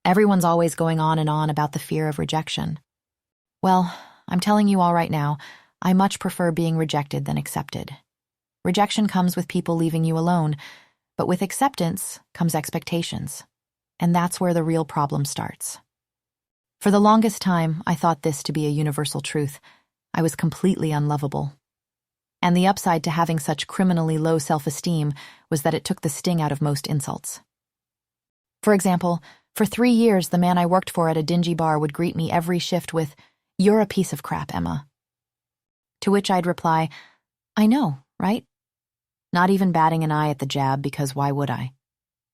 Everyone's always going on and on about the fear of rejection. Well, I'm telling you all right now, I much prefer being rejected than accepted. Rejection comes with people leaving you alone, but with acceptance comes expectations. And that's where the real problem starts. For the longest time, I thought this to be a universal truth. I was completely unlovable. And the upside to having such criminally low self-esteem was that it took the sting out of most insults. For example, for 3 years, the man I worked for at a dingy bar would greet me every shift with, "You're a piece of crap, Emma." To which I'd reply, "I know, right?" Not even batting an eye at the jab, because why would I?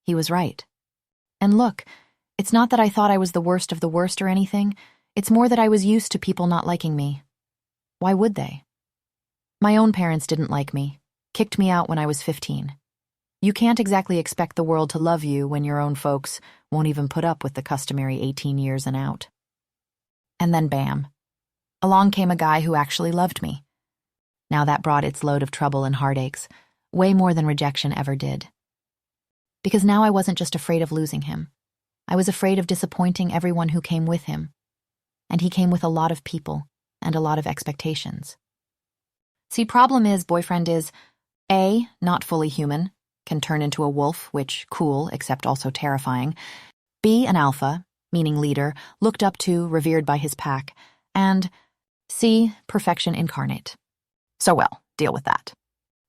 He was right. And look, it's not that I thought I was the worst of the worst or anything. It's more that I was used to people not liking me. Why would they? My own parents didn't like me, kicked me out when I was 15. You can't exactly expect the world to love you when your own folks won't even put up with the customary 18 years and out. And then bam, along came a guy who actually loved me. Now that brought its load of trouble and heartaches, way more than rejection ever did. Because now I wasn't just afraid of losing him. I was afraid of disappointing everyone who came with him. And he came with a lot of people and a lot of expectations. See, problem is, boyfriend is A, not fully human, can turn into a wolf, which, cool, except also terrifying. B, an alpha, meaning leader, looked up to, revered by his pack. And C, perfection incarnate. So well, deal with that.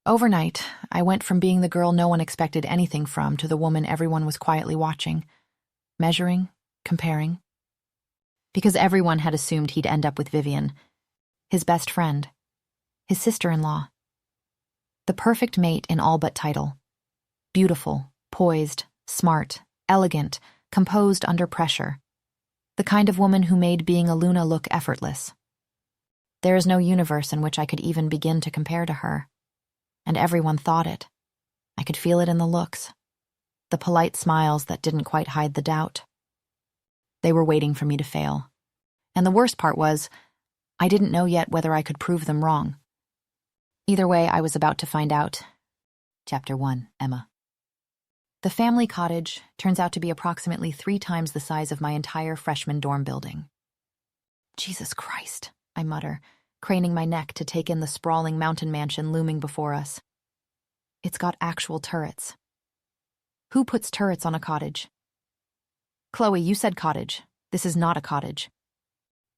Overnight, I went from being the girl no one expected anything from to the woman everyone was quietly watching, measuring, comparing. Because everyone had assumed he'd end up with Vivian, his best friend, his sister-in-law. The perfect mate in all but title. Beautiful, poised, smart, elegant, composed under pressure. The kind of woman who made being a Luna look effortless. There is no universe in which I could even begin to compare to her. And everyone thought it. I could feel it in the looks. The polite smiles that didn't quite hide the doubt. They were waiting for me to fail. And the worst part was, I didn't know yet whether I could prove them wrong. Either way, I was about to find out. Chapter 1, Emma. The family cottage turns out to be approximately 3 times the size of my entire freshman dorm building. Jesus Christ, I mutter, craning my neck to take in the sprawling mountain mansion looming before us. It's got actual turrets. Who puts turrets on a cottage? Chloe, you said cottage. This is not a cottage.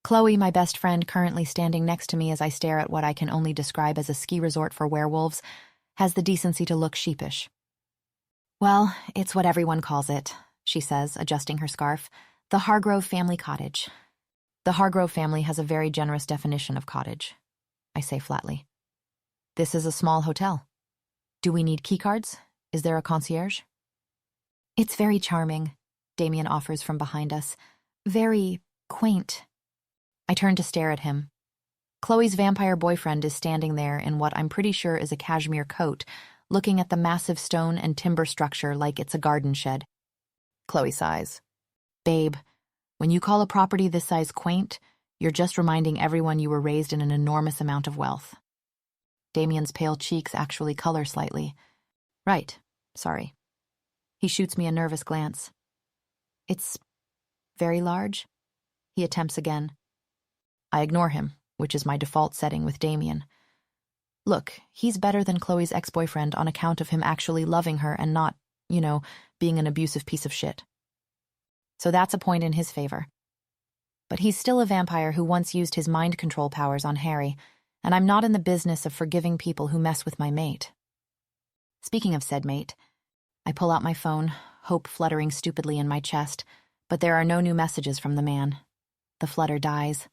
Chloe, my best friend, currently standing next to me as I stare at what I can only describe as a ski resort for werewolves, has the decency to look sheepish. Well, it's what everyone calls it, she says, adjusting her scarf. The Hargrove family cottage. The Hargrove family has a very generous definition of cottage, I say flatly. This is a small hotel. Do we need keycards? Is there a concierge? It's very charming, Damien offers from behind us. Very quaint. I turn to stare at him. Chloe's vampire boyfriend is standing there in what I'm pretty sure is a cashmere coat, looking at the massive stone and timber structure like it's a garden shed. Chloe sighs. Babe, when you call a property this size quaint, you're just reminding everyone you were raised in an enormous amount of wealth. Damien's pale cheeks actually color slightly. Right, sorry. He shoots me a nervous glance. It's very large? He attempts again. I ignore him, which is my default setting with Damien. Look, he's better than Chloe's ex-boyfriend on account of him actually loving her and not, being an abusive piece of shit. So that's a point in his favor. But he's still a vampire who once used his mind control powers on Harry, and I'm not in the business of forgiving people who mess with my mate. Speaking of said mate, I pull out my phone, hope fluttering stupidly in my chest, but there are no new messages from the man. The flutter dies.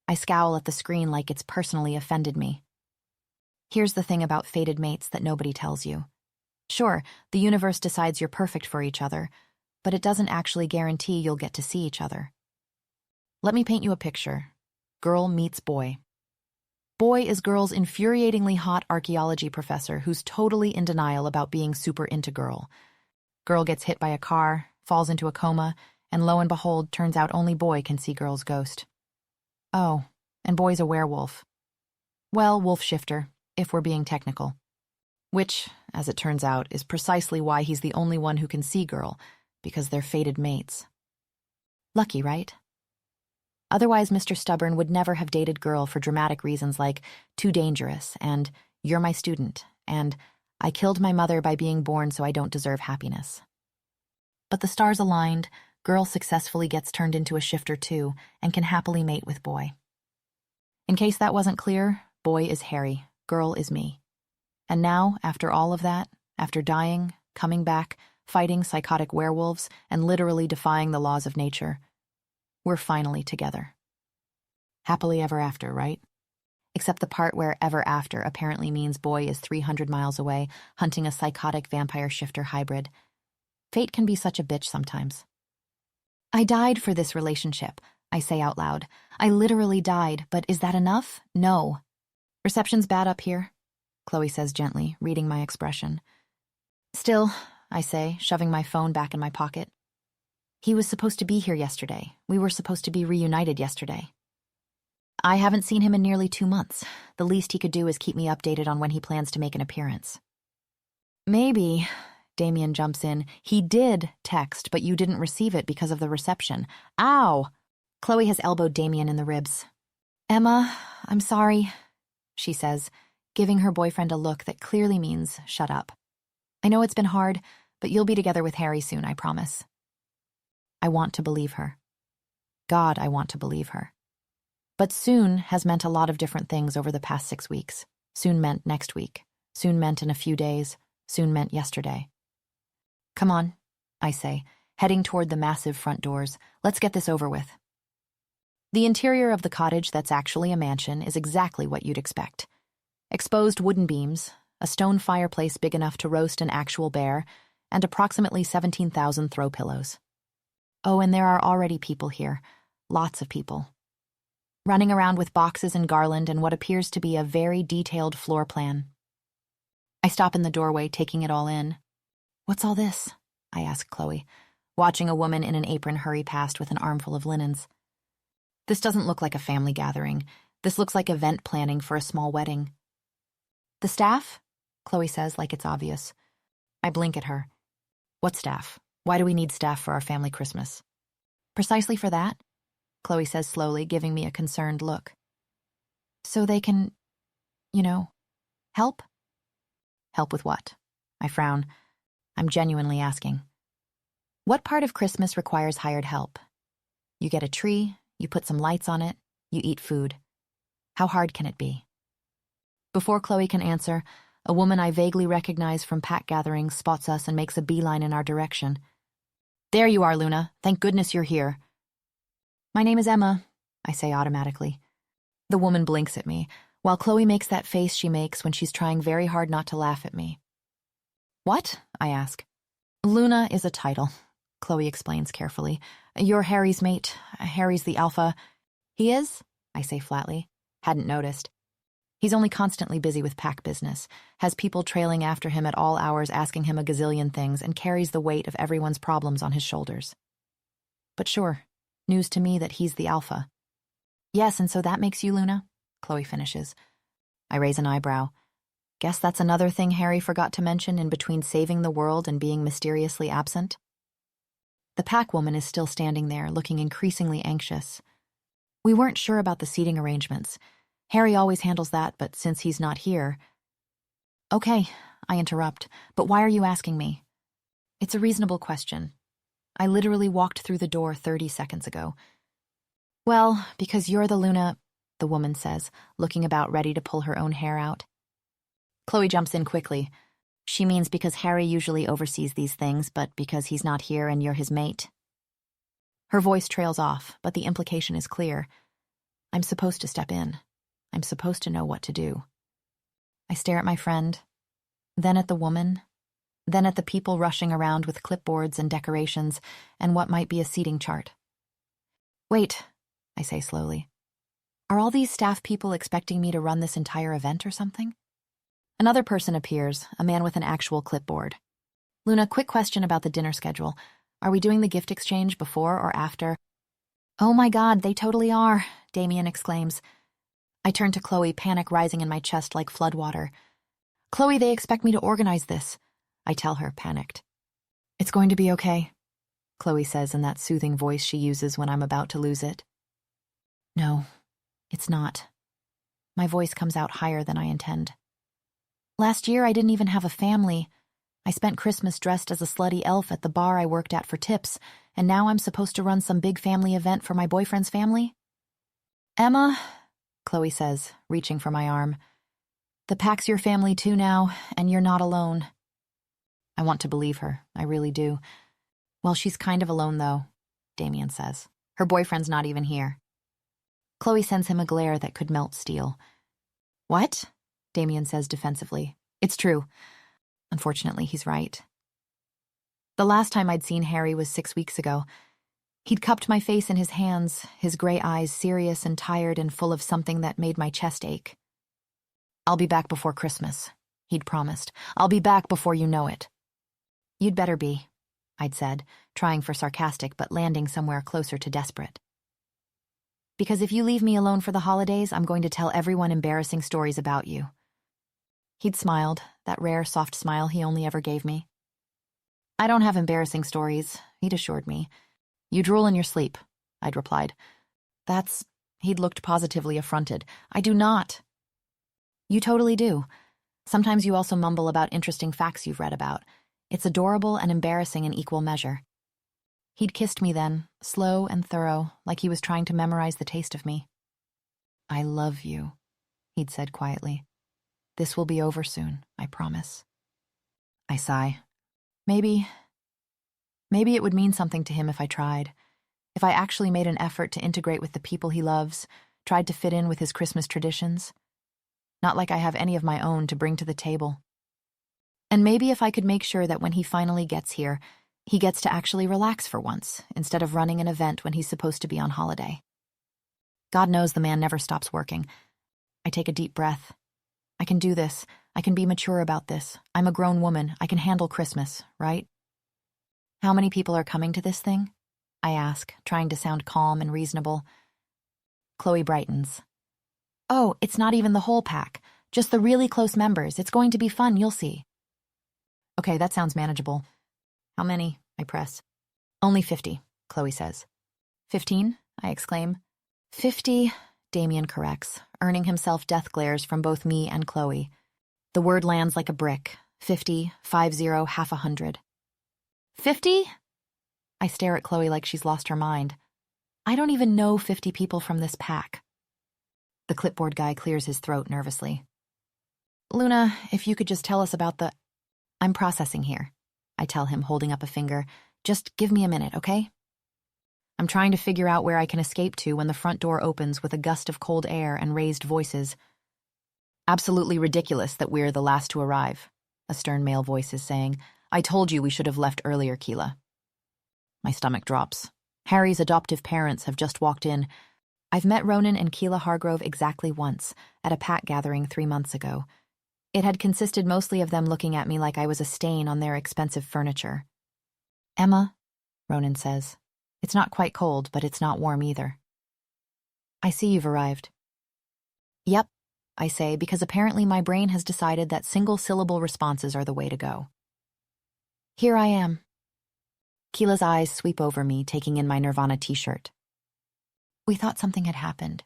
I scowl at the screen like it's personally offended me. Here's the thing about fated mates that nobody tells you. Sure, the universe decides you're perfect for each other, but it doesn't actually guarantee you'll get to see each other. Let me paint you a picture. Girl meets boy. Boy is girl's infuriatingly hot archaeology professor who's totally in denial about being super into girl. Girl gets hit by a car, falls into a coma, and lo and behold, turns out only boy can see girl's ghost. Oh, and boy's a werewolf. Well, wolf shifter, if we're being technical. Which, as it turns out, is precisely why he's the only one who can see girl, because they're fated mates. Lucky, right? Otherwise, Mr. Stubborn would never have dated girl for dramatic reasons like too dangerous and you're my student and I killed my mother by being born so I don't deserve happiness. But the stars aligned, girl successfully gets turned into a shifter too and can happily mate with boy. In case that wasn't clear, boy is Harry, girl is me. And now, after all of that, after dying, coming back, fighting psychotic werewolves, and literally defying the laws of nature, we're finally together. Happily ever after, right? Except the part where ever after apparently means boy is 300 miles away, hunting a psychotic vampire shifter hybrid. Fate can be such a bitch sometimes. I died for this relationship, I say out loud. I literally died, but is that enough? No. Reception's bad up here, Chloe says gently, reading my expression. Still, I say, shoving my phone back in my pocket. He was supposed to be here yesterday. We were supposed to be reunited yesterday. I haven't seen him in nearly 2 months. The least he could do is keep me updated on when he plans to make an appearance. Maybe, Damien jumps in, he did text, but you didn't receive it because of the reception. Ow! Chloe has elbowed Damien in the ribs. Emma, I'm sorry, she says, giving her boyfriend a look that clearly means shut up. I know it's been hard, but you'll be together with Harry soon, I promise. I want to believe her. God, I want to believe her. But soon has meant a lot of different things over the past 6 weeks. Soon meant next week. Soon meant in a few days. Soon meant yesterday. Come on, I say, heading toward the massive front doors. Let's get this over with. The interior of the cottage that's actually a mansion is exactly what you'd expect. Exposed wooden beams, a stone fireplace big enough to roast an actual bear, and approximately 17,000 throw pillows. Oh, and there are already people here. Lots of people. Running around with boxes and garland and what appears to be a very detailed floor plan. I stop in the doorway, taking it all in. What's all this? I ask Chloe, watching a woman in an apron hurry past with an armful of linens. This doesn't look like a family gathering. This looks like event planning for a small wedding. The staff? Chloe says, like it's obvious. I blink at her. What staff? Why do we need staff for our family Christmas? Precisely for that, Chloe says slowly, giving me a concerned look. So they can, help? Help with what? I frown. I'm genuinely asking. What part of Christmas requires hired help? You get a tree, you put some lights on it, you eat food. How hard can it be? Before Chloe can answer, a woman I vaguely recognize from pack gatherings spots us and makes a beeline in our direction. There you are, Luna. Thank goodness you're here. My name is Emma, I say automatically. The woman blinks at me, while Chloe makes that face she makes when she's trying very hard not to laugh at me. What? I ask. Luna is a title, Chloe explains carefully. You're Harry's mate. Harry's the alpha. He is? I say flatly. Hadn't noticed. He's only constantly busy with pack business, has people trailing after him at all hours asking him a gazillion things, and carries the weight of everyone's problems on his shoulders. But sure, news to me that he's the alpha. Yes, and so that makes you Luna? Chloe finishes. I raise an eyebrow. Guess that's another thing Harry forgot to mention in between saving the world and being mysteriously absent. The pack woman is still standing there, looking increasingly anxious. We weren't sure about the seating arrangements. Harry always handles that, but since he's not here... Okay, I interrupt, but why are you asking me? It's a reasonable question. I literally walked through the door 30 seconds ago. Well, because you're the Luna, the woman says, looking about ready to pull her own hair out. Chloe jumps in quickly. She means because Harry usually oversees these things, but because he's not here and you're his mate. Her voice trails off, but the implication is clear. I'm supposed to step in. I'm supposed to know what to do. I stare at my friend, then at the woman, then at the people rushing around with clipboards and decorations and what might be a seating chart. Wait, I say slowly. Are all these staff people expecting me to run this entire event or something? Another person appears, a man with an actual clipboard. Luna, quick question about the dinner schedule. Are we doing the gift exchange before or after? Oh my God, they totally are, Damien exclaims. I turn to Chloe, panic rising in my chest like floodwater. Chloe, they expect me to organize this, I tell her, panicked. It's going to be okay. Chloe says in that soothing voice she uses when I'm about to lose it. No, it's not. My voice comes out higher than I intend. Last year, I didn't even have a family. I spent Christmas dressed as a slutty elf at the bar I worked at for tips, and now I'm supposed to run some big family event for my boyfriend's family? Emma, Chloe says, reaching for my arm. The pack's your family too now, and you're not alone. I want to believe her, I really do. Well, she's kind of alone, though, Damien says. Her boyfriend's not even here. Chloe sends him a glare that could melt steel. What? Damien says defensively. It's true. Unfortunately, he's right. The last time I'd seen Harry was 6 weeks ago. He'd cupped my face in his hands, his gray eyes serious and tired and full of something that made my chest ache. I'll be back before Christmas, he'd promised. I'll be back before you know it. You'd better be, I'd said, trying for sarcastic but landing somewhere closer to desperate. Because if you leave me alone for the holidays, I'm going to tell everyone embarrassing stories about you. He'd smiled, that rare, soft smile he only ever gave me. I don't have embarrassing stories, he'd assured me. You drool in your sleep, I'd replied. He'd looked positively affronted. I do not. You totally do. Sometimes you also mumble about interesting facts you've read about. It's adorable and embarrassing in equal measure. He'd kissed me then, slow and thorough, like he was trying to memorize the taste of me. I love you, he'd said quietly. This will be over soon, I promise. I sigh. Maybe it would mean something to him if I tried. If I actually made an effort to integrate with the people he loves, tried to fit in with his Christmas traditions. Not like I have any of my own to bring to the table. And maybe if I could make sure that when he finally gets here, he gets to actually relax for once, instead of running an event when he's supposed to be on holiday. God knows the man never stops working. I take a deep breath. I can do this. I can be mature about this. I'm a grown woman. I can handle Christmas, right? How many people are coming to this thing? I ask, trying to sound calm and reasonable. Chloe brightens. Oh, it's not even the whole pack. Just the really close members. It's going to be fun, you'll see. Okay, that sounds manageable. How many? I press. Only 50, Chloe says. 15? I exclaim. 50, Damien corrects, earning himself death glares from both me and Chloe. The word lands like a brick. 50, 50, half 100. 50? I stare at Chloe like she's lost her mind. I don't even know 50 people from this pack. The clipboard guy clears his throat nervously. Luna, if you could just tell us about the... I'm processing here, I tell him, holding up a finger. Just give me a minute, okay? I'm trying to figure out where I can escape to when the front door opens with a gust of cold air and raised voices. Absolutely ridiculous that we're the last to arrive, a stern male voice is saying. I told you we should have left earlier, Keela. My stomach drops. Harry's adoptive parents have just walked in. I've met Ronan and Keela Hargrove exactly once, at a pack gathering 3 months ago. It had consisted mostly of them looking at me like I was a stain on their expensive furniture. Emma, Ronan says. It's not quite cold, but it's not warm either. I see you've arrived. Yep, I say, because apparently my brain has decided that single-syllable responses are the way to go. Here I am. Keela's eyes sweep over me, taking in my Nirvana t-shirt. We thought something had happened,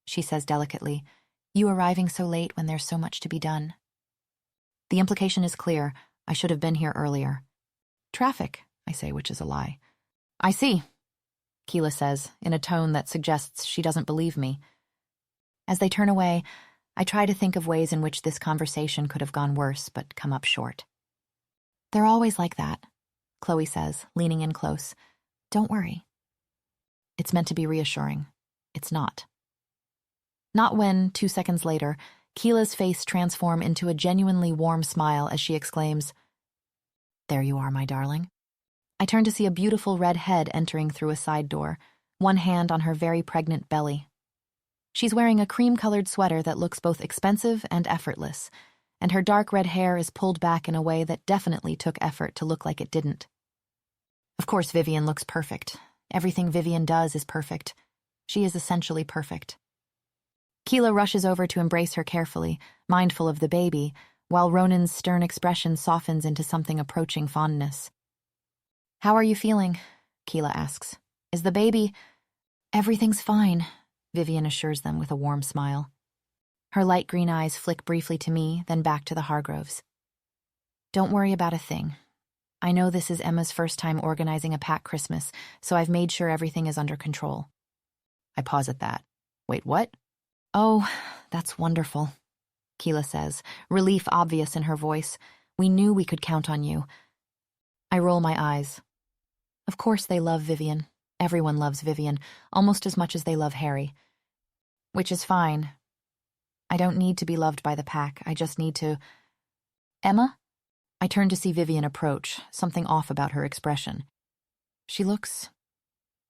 she says delicately, you arriving so late when there's so much to be done. The implication is clear. I should have been here earlier. Traffic, I say, which is a lie. I see, Keela says, in a tone that suggests she doesn't believe me. As they turn away, I try to think of ways in which this conversation could have gone worse, but come up short. They're always like that, Chloe says, leaning in close. Don't worry. It's meant to be reassuring. It's not. Not when, 2 seconds later, Keela's face transforms into a genuinely warm smile as she exclaims, There you are, my darling. I turn to see a beautiful red head entering through a side door, one hand on her very pregnant belly. She's wearing a cream-colored sweater that looks both expensive and effortless, and her dark red hair is pulled back in a way that definitely took effort to look like it didn't. Of course, Vivian looks perfect. Everything Vivian does is perfect. She is essentially perfect. Keela rushes over to embrace her carefully, mindful of the baby, while Ronan's stern expression softens into something approaching fondness. How are you feeling? Keela asks. Is the baby... Everything's fine, Vivian assures them with a warm smile. Her light green eyes flick briefly to me, then back to the Hargroves. Don't worry about a thing. I know this is Emma's first time organizing a pack Christmas, so I've made sure everything is under control. I pause at that. Wait, what? Oh, that's wonderful, Keela says, relief obvious in her voice. We knew we could count on you. I roll my eyes. Of course they love Vivian. Everyone loves Vivian, almost as much as they love Harry. Which is fine. I don't need to be loved by the pack. I just need to... Emma? I turn to see Vivian approach, something off about her expression. She looks...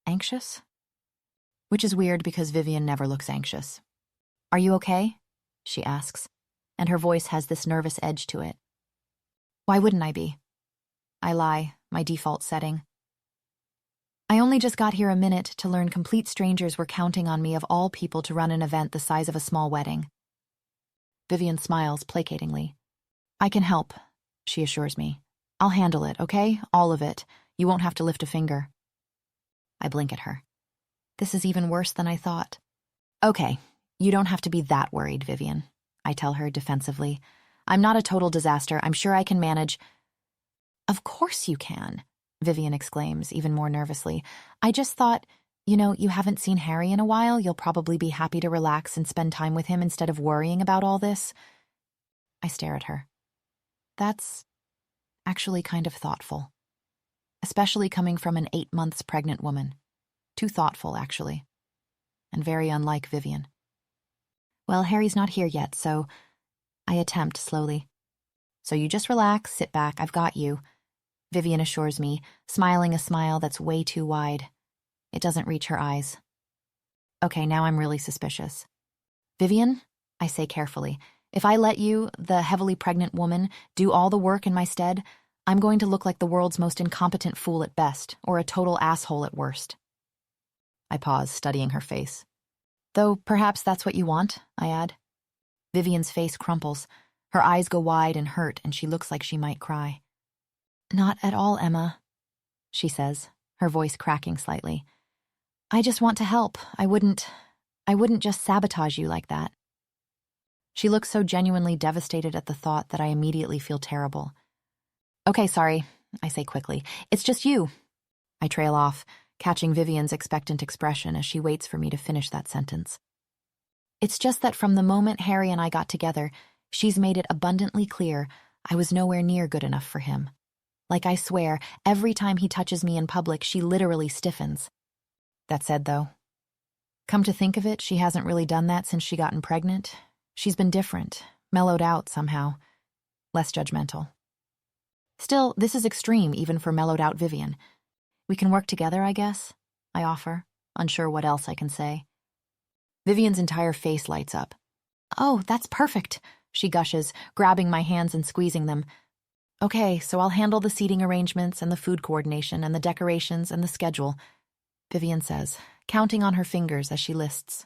anxious? Which is weird because Vivian never looks anxious. Are you okay? She asks, and her voice has this nervous edge to it. Why wouldn't I be? I lie, my default setting. I only just got here a minute to learn complete strangers were counting on me of all people to run an event the size of a small wedding. Vivian smiles placatingly. I can help, she assures me. I'll handle it, okay? All of it. You won't have to lift a finger. I blink at her. This is even worse than I thought. Okay, you don't have to be that worried, Vivian, I tell her defensively. I'm not a total disaster. I'm sure I can manage. Of course you can, Vivian exclaims, even more nervously. I just thought, you haven't seen Harry in a while. You'll probably be happy to relax and spend time with him instead of worrying about all this. I stare at her. That's actually kind of thoughtful, especially coming from an 8 months pregnant woman. Too thoughtful, actually, and very unlike Vivian. Well, Harry's not here yet, so I attempt slowly. So you just relax, sit back, I've got you, Vivian assures me, smiling a smile that's way too wide. It doesn't reach her eyes. Okay, now I'm really suspicious. Vivian, I say carefully, if I let you, the heavily pregnant woman, do all the work in my stead, I'm going to look like the world's most incompetent fool at best, or a total asshole at worst. I pause, studying her face. Though perhaps that's what you want, I add. Vivian's face crumples. Her eyes go wide and hurt, and she looks like she might cry. Not at all, Emma, she says, her voice cracking slightly. I just want to help. I wouldn't just sabotage you like that. She looks so genuinely devastated at the thought that I immediately feel terrible. Okay, sorry, I say quickly. It's just you. I trail off, catching Vivian's expectant expression as she waits for me to finish that sentence. It's just that from the moment Harry and I got together, she's made it abundantly clear I was nowhere near good enough for him. Like I swear, every time he touches me in public, she literally stiffens. That said, though, come to think of it, she hasn't really done that since she gotten pregnant. She's been different, mellowed out somehow, less judgmental. Still, this is extreme even for mellowed out Vivian. We can work together, I guess, I offer, unsure what else I can say. Vivian's entire face lights up. Oh, that's perfect, she gushes, grabbing my hands and squeezing them. Okay, so I'll handle the seating arrangements and the food coordination and the decorations and the schedule, Vivian says, counting on her fingers as she lists.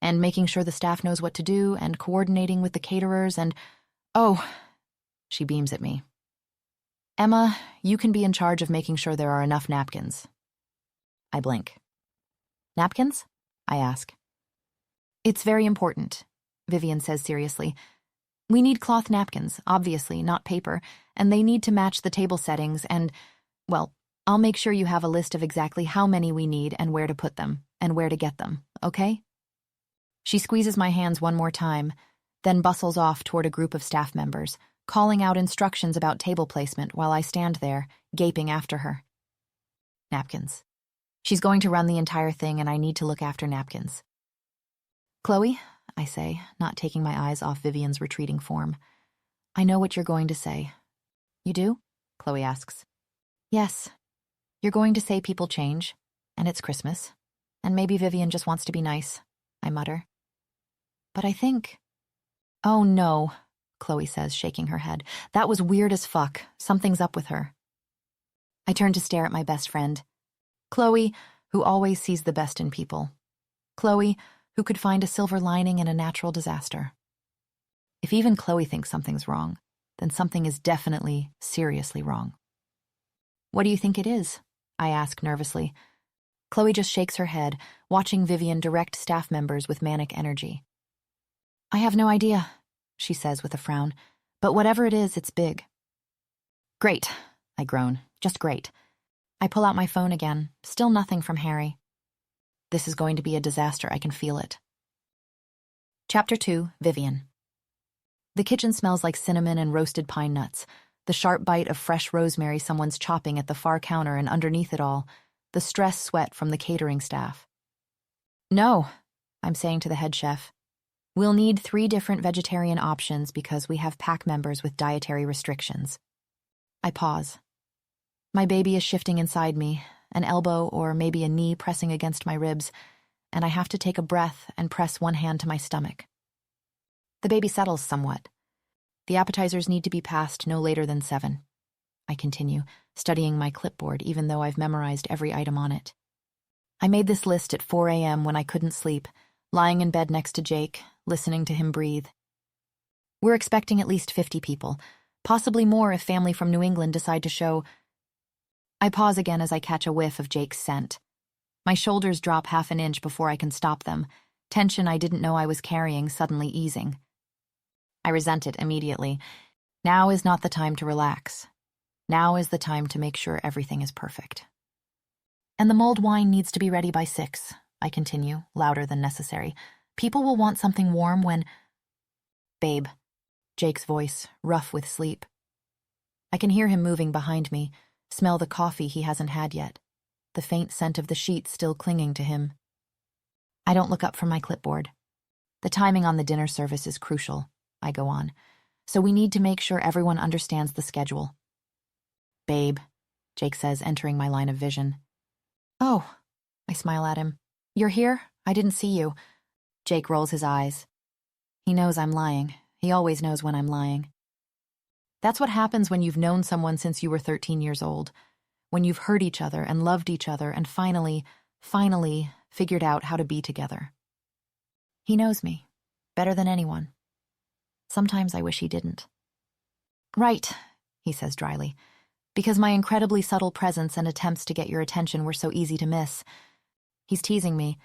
And making sure the staff knows what to do and coordinating with the caterers and... Oh, she beams at me. Emma, you can be in charge of making sure there are enough napkins. I blink. Napkins? I ask. It's very important, Vivian says seriously. We need cloth napkins, obviously, not paper, and they need to match the table settings and, well, I'll make sure you have a list of exactly how many we need and where to put them, and where to get them, okay? She squeezes my hands one more time, then bustles off toward a group of staff members, calling out instructions about table placement while I stand there, gaping after her. Napkins. She's going to run the entire thing, and I need to look after napkins. Chloe, I say, not taking my eyes off Vivian's retreating form. I know what you're going to say. You do? Chloe asks. Yes. You're going to say people change, and it's Christmas, and maybe Vivian just wants to be nice, I mutter. But I think... Oh no, Chloe says, shaking her head. That was weird as fuck. Something's up with her. I turn to stare at my best friend. Chloe, who always sees the best in people. Chloe, who could find a silver lining in a natural disaster. If even Chloe thinks something's wrong, then something is definitely, seriously wrong. What do you think it is? I ask nervously. Chloe just shakes her head, watching Vivian direct staff members with manic energy. I have no idea, she says with a frown, but whatever it is, it's big. Great, I groan. Just great. I pull out my phone again, still nothing from Harry. This is going to be a disaster, I can feel it. Chapter 2, Vivian. The kitchen smells like cinnamon and roasted pine nuts, the sharp bite of fresh rosemary someone's chopping at the far counter, and underneath it all, the stress sweat from the catering staff. No, I'm saying to the head chef. We'll need 3 different vegetarian options because we have pack members with dietary restrictions. I pause. My baby is shifting inside me, an elbow or maybe a knee pressing against my ribs, and I have to take a breath and press one hand to my stomach. The baby settles somewhat. The appetizers need to be passed no later than 7. I continue, studying my clipboard even though I've memorized every item on it. I made this list at 4 a.m. when I couldn't sleep, lying in bed next to Jake, listening to him breathe. We're expecting at least 50 people, possibly more if family from New England decide to show. I pause again as I catch a whiff of Jake's scent. My shoulders drop half an inch before I can stop them, tension I didn't know I was carrying suddenly easing. I resent it immediately. Now is not the time to relax. Now is the time to make sure everything is perfect. And the mulled wine needs to be ready by 6, I continue, louder than necessary. People will want something warm when… Babe, Jake's voice, rough with sleep. I can hear him moving behind me, smell the coffee he hasn't had yet, the faint scent of the sheets still clinging to him. I don't look up from my clipboard. The timing on the dinner service is crucial, I go on, so we need to make sure everyone understands the schedule. Babe, Jake says, entering my line of vision. Oh, I smile at him. You're here? I didn't see you. Jake rolls his eyes. He knows I'm lying. He always knows when I'm lying. That's what happens when you've known someone since you were 13 years old, when you've hurt each other and loved each other and finally figured out how to be together. He knows me, better than anyone. Sometimes I wish he didn't. Right, he says dryly, because my incredibly subtle presence and attempts to get your attention were so easy to miss. He's teasing me,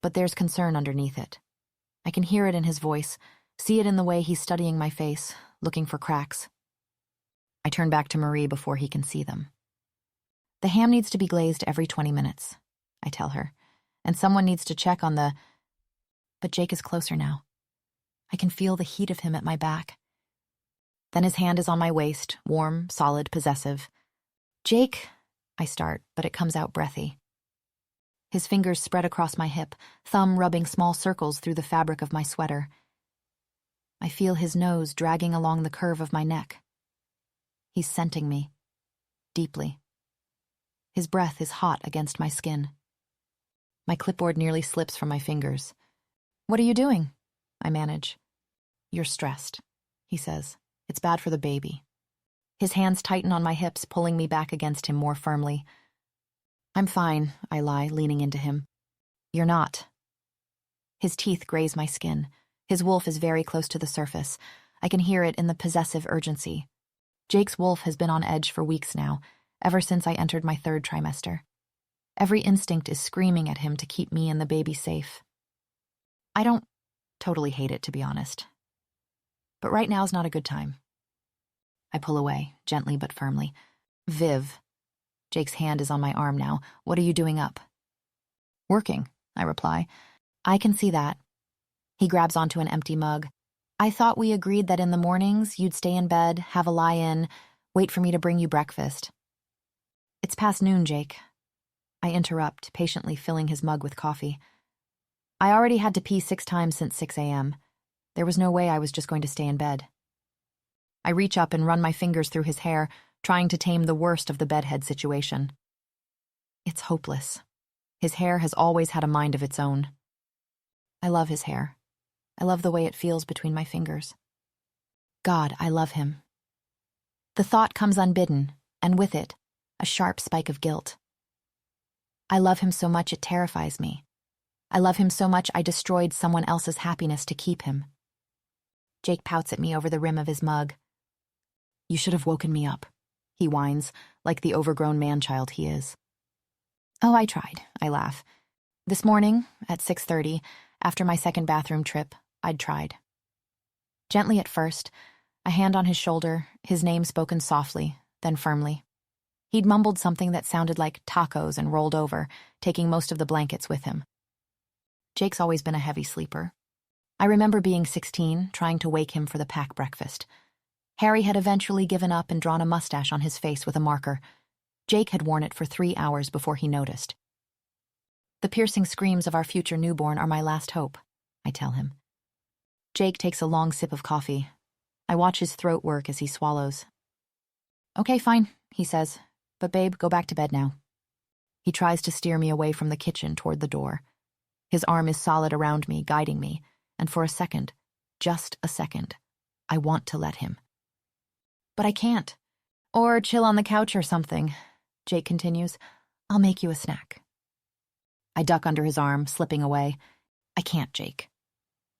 but there's concern underneath it. I can hear it in his voice, see it in the way he's studying my face, looking for cracks. I turn back to Marie before he can see them. The ham needs to be glazed every 20 minutes, I tell her, and someone needs to check on the… But Jake is closer now. I can feel the heat of him at my back. Then his hand is on my waist, warm, solid, possessive. Jake, I start, but it comes out breathy. His fingers spread across my hip, thumb rubbing small circles through the fabric of my sweater. I feel his nose dragging along the curve of my neck. He's scenting me, deeply. His breath is hot against my skin. My clipboard nearly slips from my fingers. What are you doing? I manage. You're stressed, he says. It's bad for the baby. His hands tighten on my hips, pulling me back against him more firmly. I'm fine, I lie, leaning into him. You're not. His teeth graze my skin. His wolf is very close to the surface. I can hear it in the possessive urgency. Jake's wolf has been on edge for weeks now, ever since I entered my 3rd trimester. Every instinct is screaming at him to keep me and the baby safe. I don't totally hate it, to be honest. But right now's not a good time. I pull away, gently but firmly. Viv. Jake's hand is on my arm now. What are you doing up? Working, I reply. I can see that. He grabs onto an empty mug. I thought we agreed that in the mornings you'd stay in bed, have a lie-in, wait for me to bring you breakfast. It's past noon, Jake. I interrupt, patiently filling his mug with coffee. I already had to pee 6 times since 6 a.m. There was no way I was just going to stay in bed. I reach up and run my fingers through his hair, trying to tame the worst of the bedhead situation. It's hopeless. His hair has always had a mind of its own. I love his hair. I love the way it feels between my fingers. God, I love him. The thought comes unbidden, and with it, a sharp spike of guilt. I love him so much it terrifies me. I love him so much I destroyed someone else's happiness to keep him. Jake pouts at me over the rim of his mug. You should have woken me up, he whines, like the overgrown man-child he is. Oh, I tried, I laugh. This morning, at 6:30, after my second bathroom trip, I'd tried. Gently at first, a hand on his shoulder, his name spoken softly, then firmly. He'd mumbled something that sounded like tacos and rolled over, taking most of the blankets with him. Jake's always been a heavy sleeper. I remember being 16, trying to wake him for the pack breakfast. Harry had eventually given up and drawn a mustache on his face with a marker. Jake had worn it for 3 hours before he noticed. The piercing screams of our future newborn are my last hope, I tell him. Jake takes a long sip of coffee. I watch his throat work as he swallows. Okay, fine, he says, but babe, go back to bed now. He tries to steer me away from the kitchen toward the door. His arm is solid around me, guiding me, and for a second, just a second, I want to let him. But I can't. Or chill on the couch or something, Jake continues. I'll make you a snack. I duck under his arm, slipping away. I can't, Jake.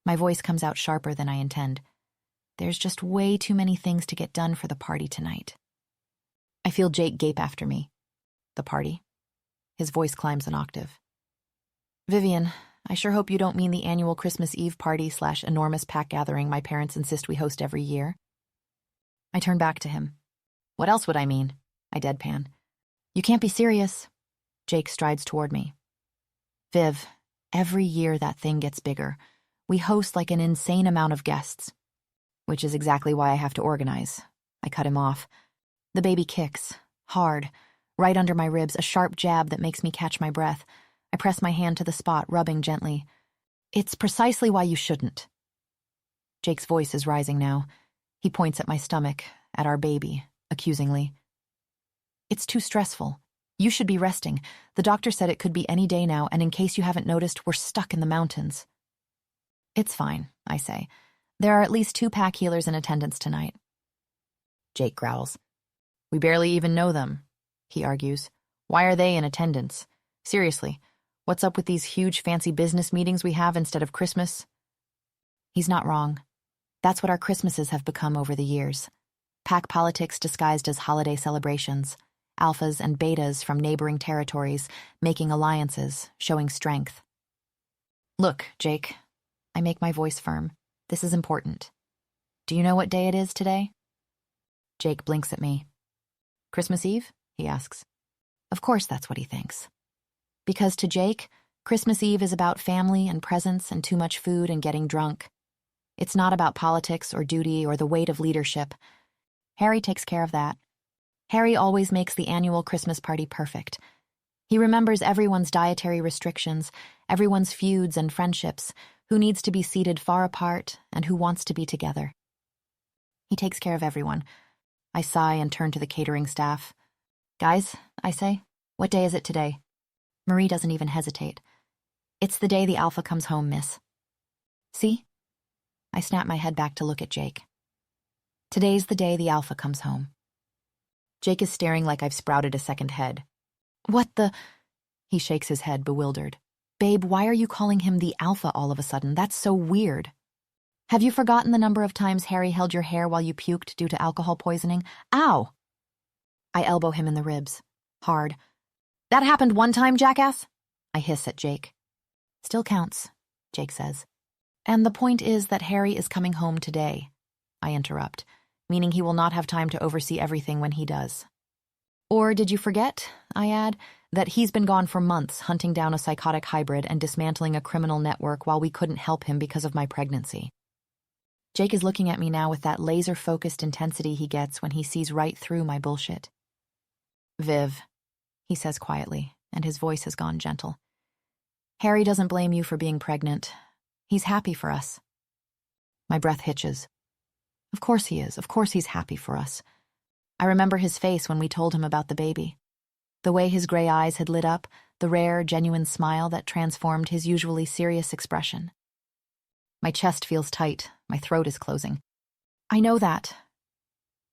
My voice comes out sharper than I intend. There's just way too many things to get done for the party tonight. I feel Jake gape after me. The party? His voice climbs an octave. Vivian, I sure hope you don't mean the annual Christmas Eve party / enormous pack gathering my parents insist we host every year. I turn back to him. What else would I mean? I deadpan. You can't be serious. Jake strides toward me. Viv, every year that thing gets bigger. We host like an insane amount of guests. Which is exactly why I have to organize. I cut him off. The baby kicks, hard, right under my ribs, a sharp jab that makes me catch my breath. I press my hand to the spot, rubbing gently. It's precisely why you shouldn't. Jake's voice is rising now. He points at my stomach, at our baby, accusingly. It's too stressful. You should be resting. The doctor said it could be any day now, and in case you haven't noticed, we're stuck in the mountains. It's fine, I say. There are at least 2 pack healers in attendance tonight. Jake growls. We barely even know them, he argues. Why are they in attendance? Seriously, what's up with these huge fancy business meetings we have instead of Christmas? He's not wrong. That's what our Christmases have become over the years. Pack politics disguised as holiday celebrations. Alphas and betas from neighboring territories, making alliances, showing strength. Look, Jake, I make my voice firm. This is important. Do you know what day it is today? Jake blinks at me. Christmas Eve? He asks. Of course that's what he thinks. Because to Jake, Christmas Eve is about family and presents and too much food and getting drunk. It's not about politics or duty or the weight of leadership. Harry takes care of that. Harry always makes the annual Christmas party perfect. He remembers everyone's dietary restrictions, everyone's feuds and friendships, who needs to be seated far apart and who wants to be together. He takes care of everyone. I sigh and turn to the catering staff. Guys, I say, what day is it today? Marie doesn't even hesitate. It's the day the Alpha comes home, miss. See? I snap my head back to look at Jake. Today's the day the Alpha comes home. Jake is staring like I've sprouted a second head. What the? He shakes his head, bewildered. Babe, why are you calling him the Alpha all of a sudden? That's so weird. Have you forgotten the number of times Harry held your hair while you puked due to alcohol poisoning? Ow! I elbow him in the ribs. Hard. That happened one time, jackass? I hiss at Jake. Still counts, Jake says. And the point is that Harry is coming home today, I interrupt, meaning he will not have time to oversee everything when he does. Or did you forget, I add, that he's been gone for months hunting down a psychotic hybrid and dismantling a criminal network while we couldn't help him because of my pregnancy? Jake is looking at me now with that laser-focused intensity he gets when he sees right through my bullshit. Viv, he says quietly, and his voice has gone gentle. Harry doesn't blame you for being pregnant. He's happy for us. My breath hitches. Of course he is. Of course he's happy for us. I remember his face when we told him about the baby. The way his gray eyes had lit up, the rare, genuine smile that transformed his usually serious expression. My chest feels tight. My throat is closing. I know that.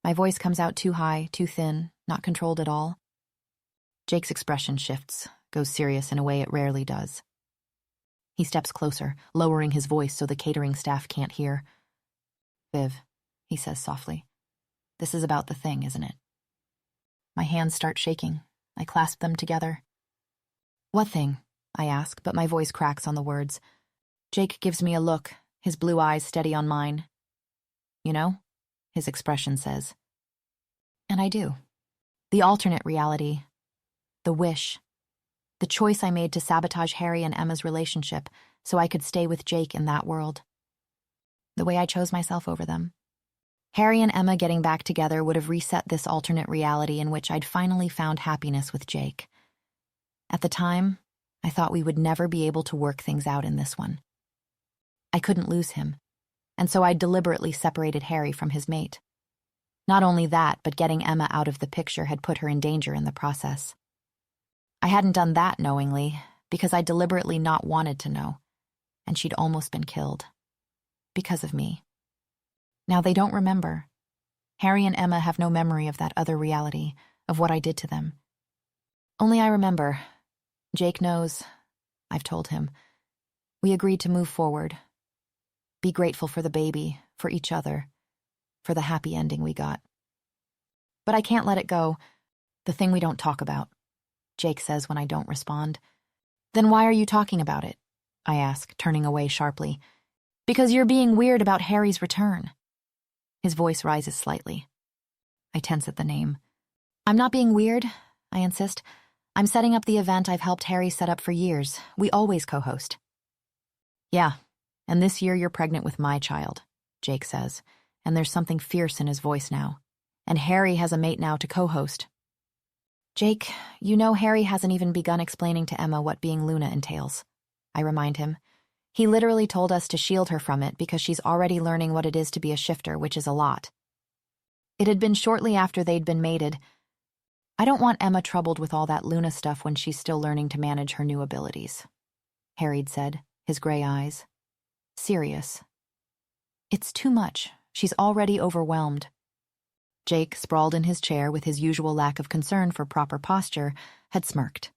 My voice comes out too high, too thin, not controlled at all. Jake's expression shifts, goes serious in a way it rarely does. He steps closer, lowering his voice so the catering staff can't hear. Viv, he says softly. This is about the thing, isn't it? My hands start shaking. I clasp them together. What thing? I ask, but my voice cracks on the words. Jake gives me a look, his blue eyes steady on mine. You know? His expression says. And I do. The alternate reality. The wish. The choice I made to sabotage Harry and Emma's relationship so I could stay with Jake in that world. The way I chose myself over them. Harry and Emma getting back together would have reset this alternate reality in which I'd finally found happiness with Jake. At the time, I thought we would never be able to work things out in this one. I couldn't lose him, and so I deliberately separated Harry from his mate. Not only that, but getting Emma out of the picture had put her in danger in the process. I hadn't done that knowingly, because I deliberately not wanted to know, and she'd almost been killed. Because of me. Now they don't remember. Harry and Emma have no memory of that other reality, of what I did to them. Only I remember. Jake knows. I've told him. We agreed to move forward. Be grateful for the baby, for each other, for the happy ending we got. But I can't let it go. The thing we don't talk about, Jake says when I don't respond. Then why are you talking about it? I ask, turning away sharply. Because you're being weird about Harry's return. His voice rises slightly. I tense at the name. I'm not being weird, I insist. I'm setting up the event I've helped Harry set up for years. We always co-host. Yeah, and this year you're pregnant with my child, Jake says, and there's something fierce in his voice now. And Harry has a mate now to co-host. Jake, you know Harry hasn't even begun explaining to Emma what being Luna entails. I remind him. He literally told us to shield her from it because she's already learning what it is to be a shifter, which is a lot. It had been shortly after they'd been mated. I don't want Emma troubled with all that Luna stuff when she's still learning to manage her new abilities, Harry'd said, his gray eyes. Serious. It's too much. She's already overwhelmed. Jake, sprawled in his chair with his usual lack of concern for proper posture, had smirked.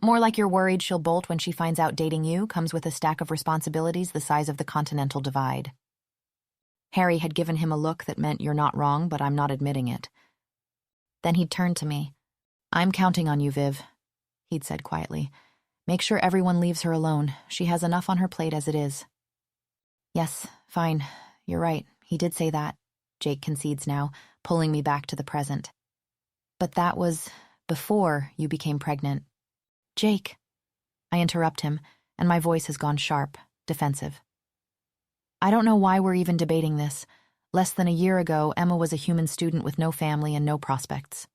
More like you're worried she'll bolt when she finds out dating you comes with a stack of responsibilities the size of the Continental Divide. Harry had given him a look that meant you're not wrong, but I'm not admitting it. Then he'd turned to me. I'm counting on you, Viv, he'd said quietly. Make sure everyone leaves her alone. She has enough on her plate as it is. Yes, fine. You're right. He did say that, Jake concedes now, pulling me back to the present. But that was before you became pregnant. Jake. I interrupt him, and my voice has gone sharp, defensive. I don't know why we're even debating this. Less than a year ago, Emma was a human student with no family and no prospects.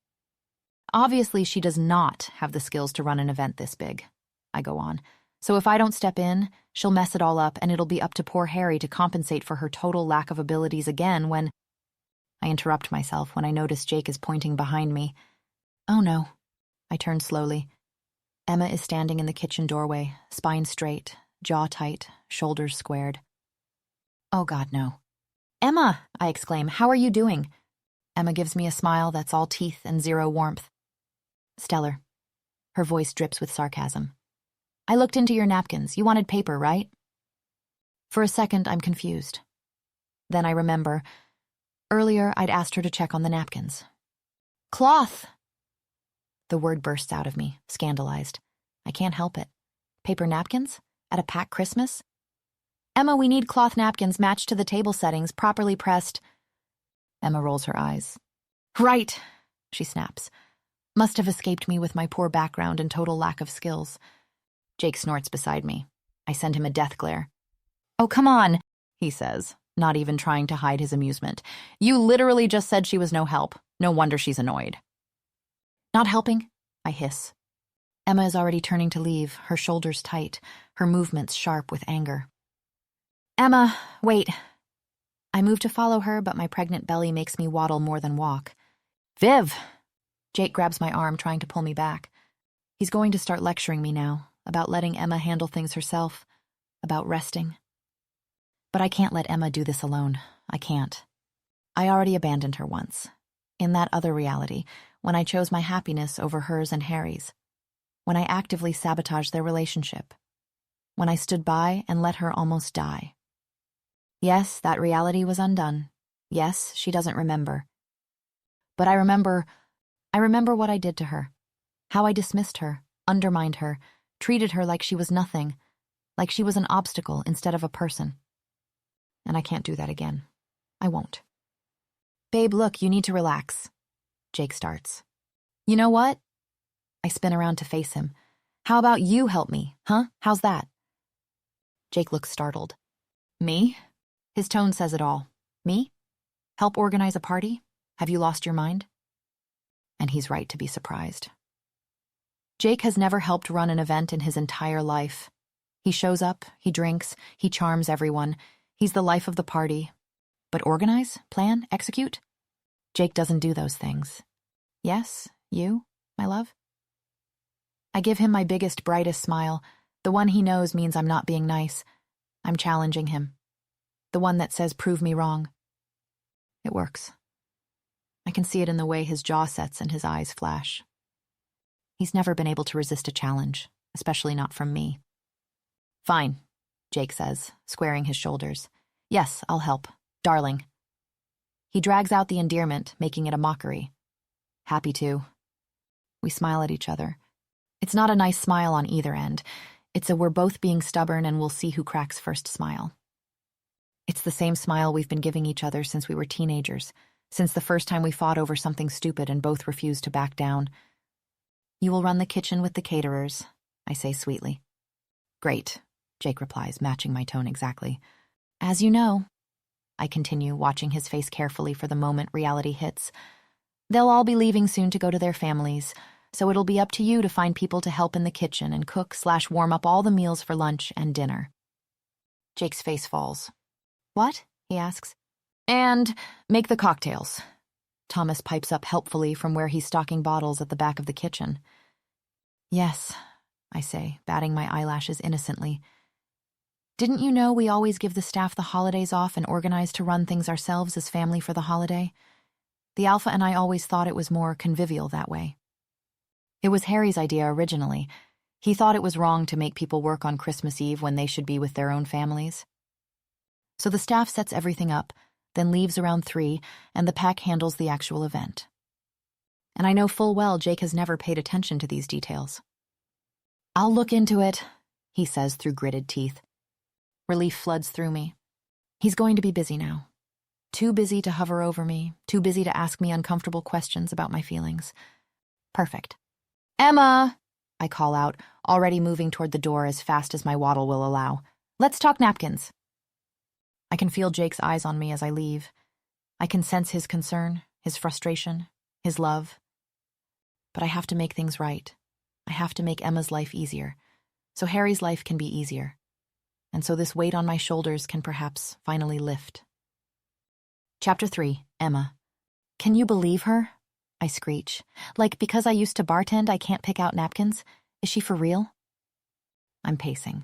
Obviously, she does not have the skills to run an event this big, I go on. So if I don't step in, she'll mess it all up, and it'll be up to poor Harry to compensate for her total lack of abilities again when... I interrupt myself when I notice Jake is pointing behind me. Oh no. I turn slowly. Emma is standing in the kitchen doorway, spine straight, jaw tight, shoulders squared. Oh God, no. Emma, I exclaim, how are you doing? Emma gives me a smile that's all teeth and zero warmth. Stellar. Her voice drips with sarcasm. I looked into your napkins. You wanted paper, right? For a second, I'm confused. Then I remember. Earlier, I'd asked her to check on the napkins. Cloth! The word bursts out of me, scandalized. I can't help it. Paper napkins? At a packed Christmas? Emma, we need cloth napkins matched to the table settings, properly pressed. Emma rolls her eyes. Right, she snaps. Must have escaped me with my poor background and total lack of skills. Jake snorts beside me. I send him a death glare. Oh, come on, he says, not even trying to hide his amusement. You literally just said she was no help. No wonder she's annoyed. Not helping? I hiss. Emma is already turning to leave, her shoulders tight, her movements sharp with anger. Emma, wait. I move to follow her, but my pregnant belly makes me waddle more than walk. Viv! Jake grabs my arm, trying to pull me back. He's going to start lecturing me now, about letting Emma handle things herself, about resting. But I can't let Emma do this alone. I can't. I already abandoned her once. In that other reality, when I chose my happiness over hers and Harry's. When I actively sabotaged their relationship. When I stood by and let her almost die. Yes, that reality was undone. Yes, she doesn't remember. But I remember what I did to her. How I dismissed her, undermined her, treated her like she was nothing, like she was an obstacle instead of a person. And I can't do that again. I won't. Babe, look, you need to relax. Jake starts. You know what? I spin around to face him. How about you help me, huh? How's that? Jake looks startled. Me? His tone says it all. Me? Help organize a party? Have you lost your mind? And he's right to be surprised. Jake has never helped run an event in his entire life. He shows up, he drinks, he charms everyone. He's the life of the party. But organize, plan, execute? Jake doesn't do those things. Yes, you, my love? I give him my biggest, brightest smile, the one he knows means I'm not being nice. I'm challenging him. The one that says, prove me wrong. It works. I can see it in the way his jaw sets and his eyes flash. He's never been able to resist a challenge, especially not from me. Fine, Jake says, squaring his shoulders. Yes, I'll help. Darling. He drags out the endearment, making it a mockery. Happy to. We smile at each other. It's not a nice smile on either end. It's a we're both being stubborn and we'll see who cracks first smile. It's the same smile we've been giving each other since we were teenagers, since the first time we fought over something stupid and both refused to back down. You will run the kitchen with the caterers, I say sweetly. Great, Jake replies, matching my tone exactly. As you know, I continue, watching his face carefully for the moment reality hits. They'll all be leaving soon to go to their families, so it'll be up to you to find people to help in the kitchen and cook/warm up all the meals for lunch and dinner. Jake's face falls. What? He asks. And make the cocktails. Thomas pipes up helpfully from where he's stocking bottles at the back of the kitchen. Yes, I say, batting my eyelashes innocently. Didn't you know we always give the staff the holidays off and organize to run things ourselves as family for the holiday? The Alpha and I always thought it was more convivial that way. It was Harry's idea originally. He thought it was wrong to make people work on Christmas Eve when they should be with their own families. So the staff sets everything up, then leaves around 3, and the pack handles the actual event. And I know full well Jake has never paid attention to these details. I'll look into it, he says through gritted teeth. Relief floods through me. He's going to be busy now. Too busy to hover over me, too busy to ask me uncomfortable questions about my feelings. Perfect. Emma, I call out, already moving toward the door as fast as my waddle will allow. Let's talk napkins. I can feel Jake's eyes on me as I leave. I can sense his concern, his frustration, his love. But I have to make things right. I have to make Emma's life easier, so Harry's life can be easier. And so this weight on my shoulders can perhaps finally lift. Chapter 3, Emma. Can you believe her? I screech. Like, because I used to bartend, I can't pick out napkins? Is she for real? I'm pacing.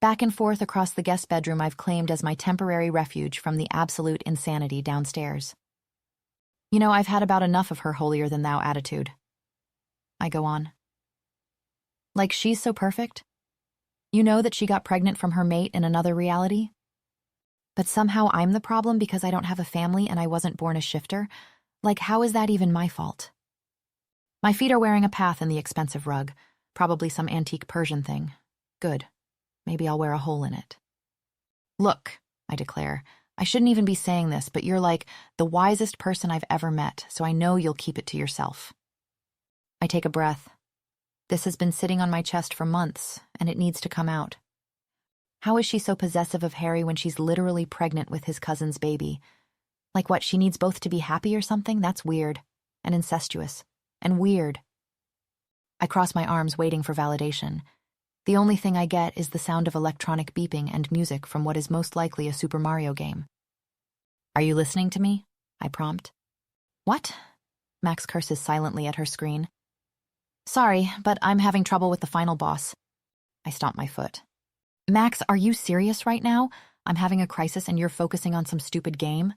Back and forth across the guest bedroom I've claimed as my temporary refuge from the absolute insanity downstairs. You know, I've had about enough of her holier-than-thou attitude. I go on. Like, she's so perfect? You know that she got pregnant from her mate in another reality? But somehow I'm the problem because I don't have a family and I wasn't born a shifter? Like, how is that even my fault? My feet are wearing a path in the expensive rug, probably some antique Persian thing. Good. Maybe I'll wear a hole in it. Look, I declare, I shouldn't even be saying this, but you're like the wisest person I've ever met, so I know you'll keep it to yourself. I take a breath. This has been sitting on my chest for months, and it needs to come out. How is she so possessive of Harry when she's literally pregnant with his cousin's baby? Like what, she needs both to be happy or something? That's weird, and incestuous, and weird. I cross my arms waiting for validation. The only thing I get is the sound of electronic beeping and music from what is most likely a Super Mario game. Are you listening to me? I prompt. What? Max curses silently at her screen. Sorry, but I'm having trouble with the final boss. I stomp my foot. Max, are you serious right now? I'm having a crisis and you're focusing on some stupid game?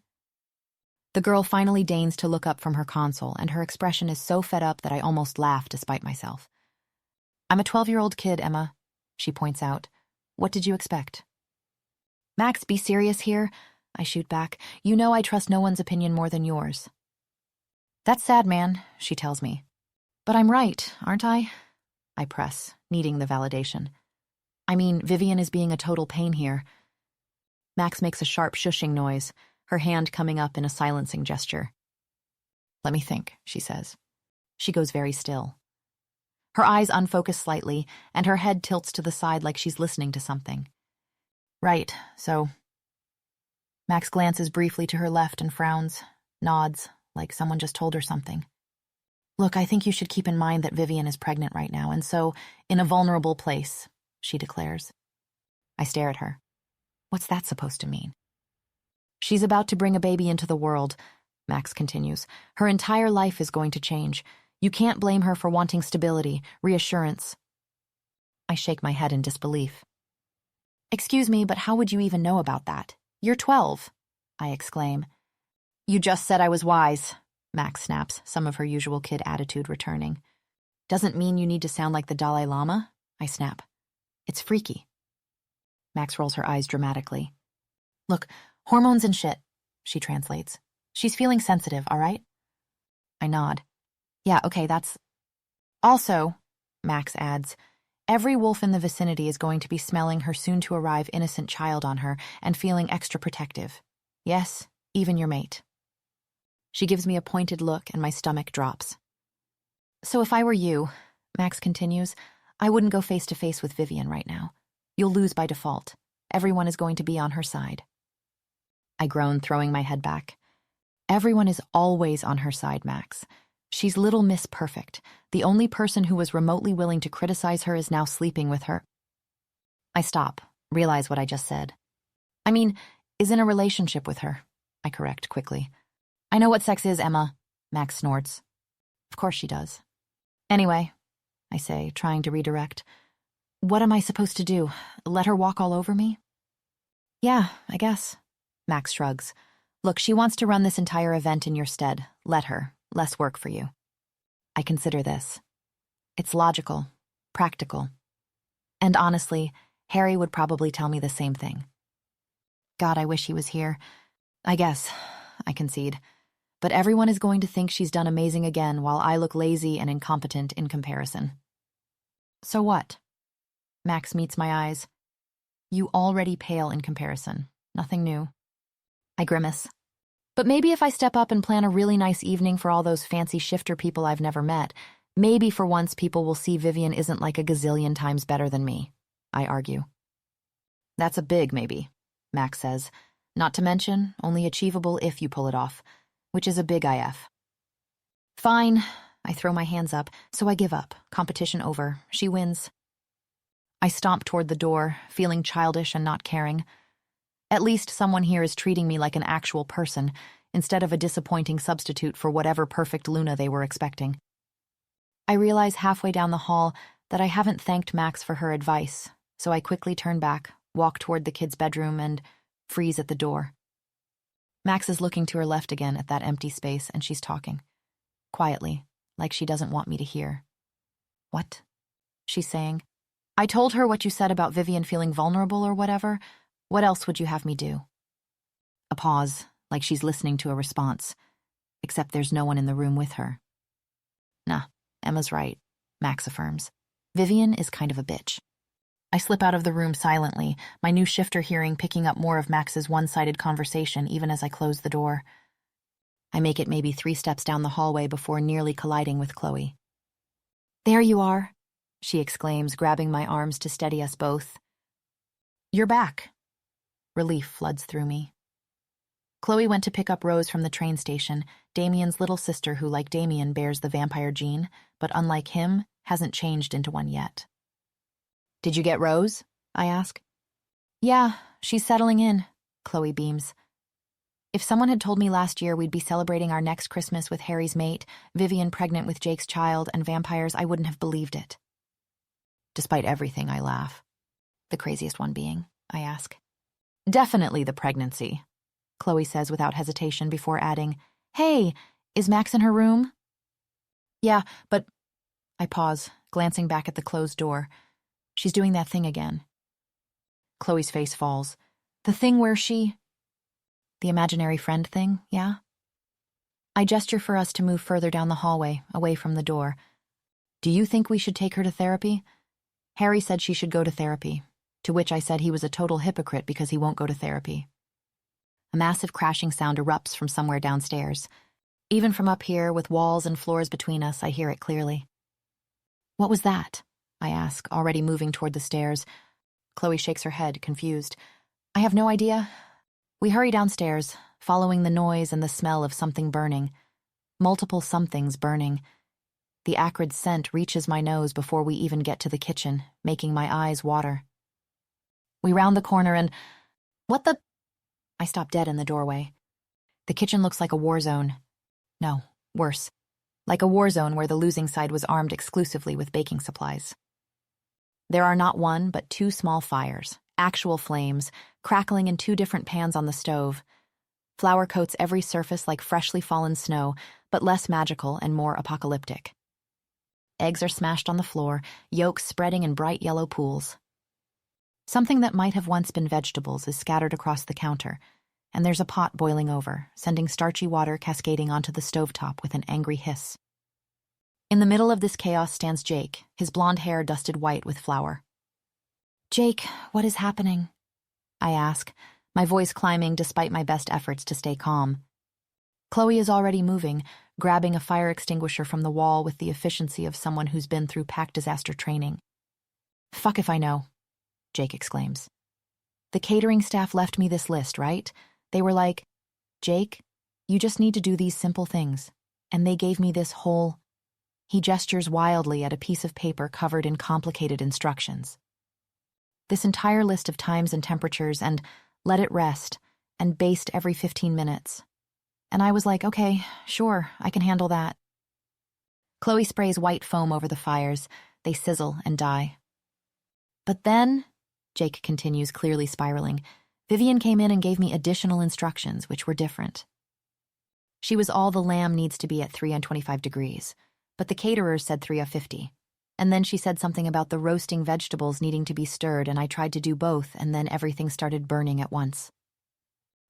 The girl finally deigns to look up from her console, and her expression is so fed up that I almost laugh despite myself. I'm a 12-year-old kid, Emma, she points out. What did you expect? Max, be serious here, I shoot back. You know I trust no one's opinion more than yours. That's sad, man, she tells me. But I'm right, aren't I? I press, needing the validation. I mean, Vivian is being a total pain here. Max makes a sharp shushing noise, her hand coming up in a silencing gesture. Let me think, she says. She goes very still. Her eyes unfocus slightly, and her head tilts to the side like she's listening to something. Right, so... Max glances briefly to her left and frowns, nods, like someone just told her something. Look, I think you should keep in mind that Vivian is pregnant right now, and so, in a vulnerable place, she declares. I stare at her. What's that supposed to mean? She's about to bring a baby into the world, Max continues. Her entire life is going to change. You can't blame her for wanting stability, reassurance. I shake my head in disbelief. Excuse me, but how would you even know about that? You're 12, I exclaim. You just said I was wise, Max snaps, some of her usual kid attitude returning. Doesn't mean you need to sound like the Dalai Lama, I snap. It's freaky. Max rolls her eyes dramatically. Look, hormones and shit, she translates. She's feeling sensitive, all right? I nod. Yeah, okay, that's... Also, Max adds, every wolf in the vicinity is going to be smelling her soon-to-arrive innocent child on her and feeling extra protective. Yes, even your mate. She gives me a pointed look and my stomach drops. So if I were you, Max continues, I wouldn't go face-to-face with Vivian right now. You'll lose by default. Everyone is going to be on her side. I groan, throwing my head back. Everyone is always on her side, Max. She's Little Miss Perfect. The only person who was remotely willing to criticize her is now sleeping with her. I stop, realize what I just said. I mean, is in a relationship with her, I correct quickly. I know what sex is, Emma, Max snorts. Of course she does. Anyway, I say, trying to redirect. What am I supposed to do? Let her walk all over me? Yeah, I guess. Max shrugs. Look, she wants to run this entire event in your stead. Let her. Less work for you. I consider this. It's logical, practical. And honestly, Harry would probably tell me the same thing. God, I wish he was here. I guess, I concede. But everyone is going to think she's done amazing again while I look lazy and incompetent in comparison. So what? Max meets my eyes. You already pale in comparison. Nothing new. I grimace. But maybe if I step up and plan a really nice evening for all those fancy shifter people I've never met, maybe for once people will see Vivian isn't like a gazillion times better than me, I argue. That's a big maybe, Max says. Not to mention, only achievable if you pull it off, which is a big IF. Fine, I throw my hands up, so I give up. Competition over. She wins. I stomp toward the door, feeling childish and not caring. At least someone here is treating me like an actual person, instead of a disappointing substitute for whatever perfect Luna they were expecting. I realize halfway down the hall that I haven't thanked Max for her advice, so I quickly turn back, walk toward the kid's bedroom, and freeze at the door. Max is looking to her left again at that empty space, and she's talking. Quietly, like she doesn't want me to hear. What? She's saying. I told her what you said about Vivian feeling vulnerable or whatever. What else would you have me do? A pause, like she's listening to a response. Except there's no one in the room with her. Nah, Emma's right, Max affirms. Vivian is kind of a bitch. I slip out of the room silently, my new shifter hearing picking up more of Max's one-sided conversation even as I close the door. I make it maybe 3 steps down the hallway before nearly colliding with Chloe. There you are, she exclaims, grabbing my arms to steady us both. You're back. Relief floods through me. Chloe went to pick up Rose from the train station, Damien's little sister who, like Damien, bears the vampire gene, but unlike him, hasn't changed into one yet. Did you get Rose? I ask. Yeah, she's settling in, Chloe beams. If someone had told me last year we'd be celebrating our next Christmas with Harry's mate, Vivian pregnant with Jake's child, and vampires, I wouldn't have believed it. Despite everything, I laugh. The craziest one being, I ask. Definitely the pregnancy, Chloe says without hesitation before adding, Hey, is Max in her room? Yeah, but... I pause, glancing back at the closed door. She's doing that thing again. Chloe's face falls. The thing where she... The imaginary friend thing, yeah? I gesture for us to move further down the hallway, away from the door. Do you think we should take her to therapy? Harry said she should go to therapy, to which I said he was a total hypocrite because he won't go to therapy. A massive crashing sound erupts from somewhere downstairs. Even from up here, with walls and floors between us, I hear it clearly. What was that? I ask, already moving toward the stairs. Chloe shakes her head, confused. I have no idea. We hurry downstairs, following the noise and the smell of something burning. Multiple somethings burning. The acrid scent reaches my nose before we even get to the kitchen, making my eyes water. We round the corner and... What the... I stop dead in the doorway. The kitchen looks like a war zone. No, worse. Like a war zone where the losing side was armed exclusively with baking supplies. There are not one, but two small fires, actual flames, crackling in two different pans on the stove. Flour coats every surface like freshly fallen snow, but less magical and more apocalyptic. Eggs are smashed on the floor, yolks spreading in bright yellow pools. Something that might have once been vegetables is scattered across the counter, and there's a pot boiling over, sending starchy water cascading onto the stovetop with an angry hiss. In the middle of this chaos stands Jake, his blonde hair dusted white with flour. Jake, what is happening? I ask, my voice climbing despite my best efforts to stay calm. Chloe is already moving, grabbing a fire extinguisher from the wall with the efficiency of someone who's been through pack disaster training. Fuck if I know, Jake exclaims. The catering staff left me this list, right? They were like, Jake, you just need to do these simple things. And they gave me this whole... He gestures wildly at a piece of paper covered in complicated instructions. This entire list of times and temperatures and let it rest and baste every 15 minutes. And I was like, okay, sure, I can handle that. Chloe sprays white foam over the fires. They sizzle and die. But then, Jake continues, clearly spiraling, Vivian came in and gave me additional instructions, which were different. She was all the lamb needs to be at 325 degrees, but the caterers said 350. And then she said something about the roasting vegetables needing to be stirred, and I tried to do both, and then everything started burning at once.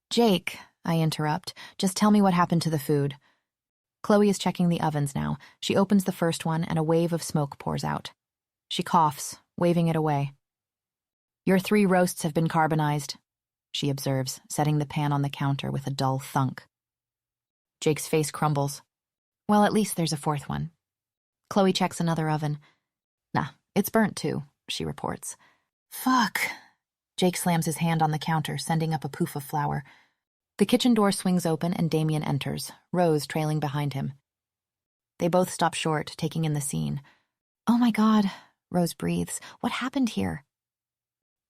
Jake, I interrupt, just tell me what happened to the food. Chloe is checking the ovens now. She opens the first one, and a wave of smoke pours out. She coughs, waving it away. Your 3 roasts have been carbonized, she observes, setting the pan on the counter with a dull thunk. Jake's face crumbles. Well, at least there's a 4th one. Chloe checks another oven. Nah, it's burnt too, she reports. Fuck. Jake slams his hand on the counter, sending up a poof of flour. The kitchen door swings open and Damien enters, Rose trailing behind him. They both stop short, taking in the scene. Oh my God, Rose breathes. What happened here?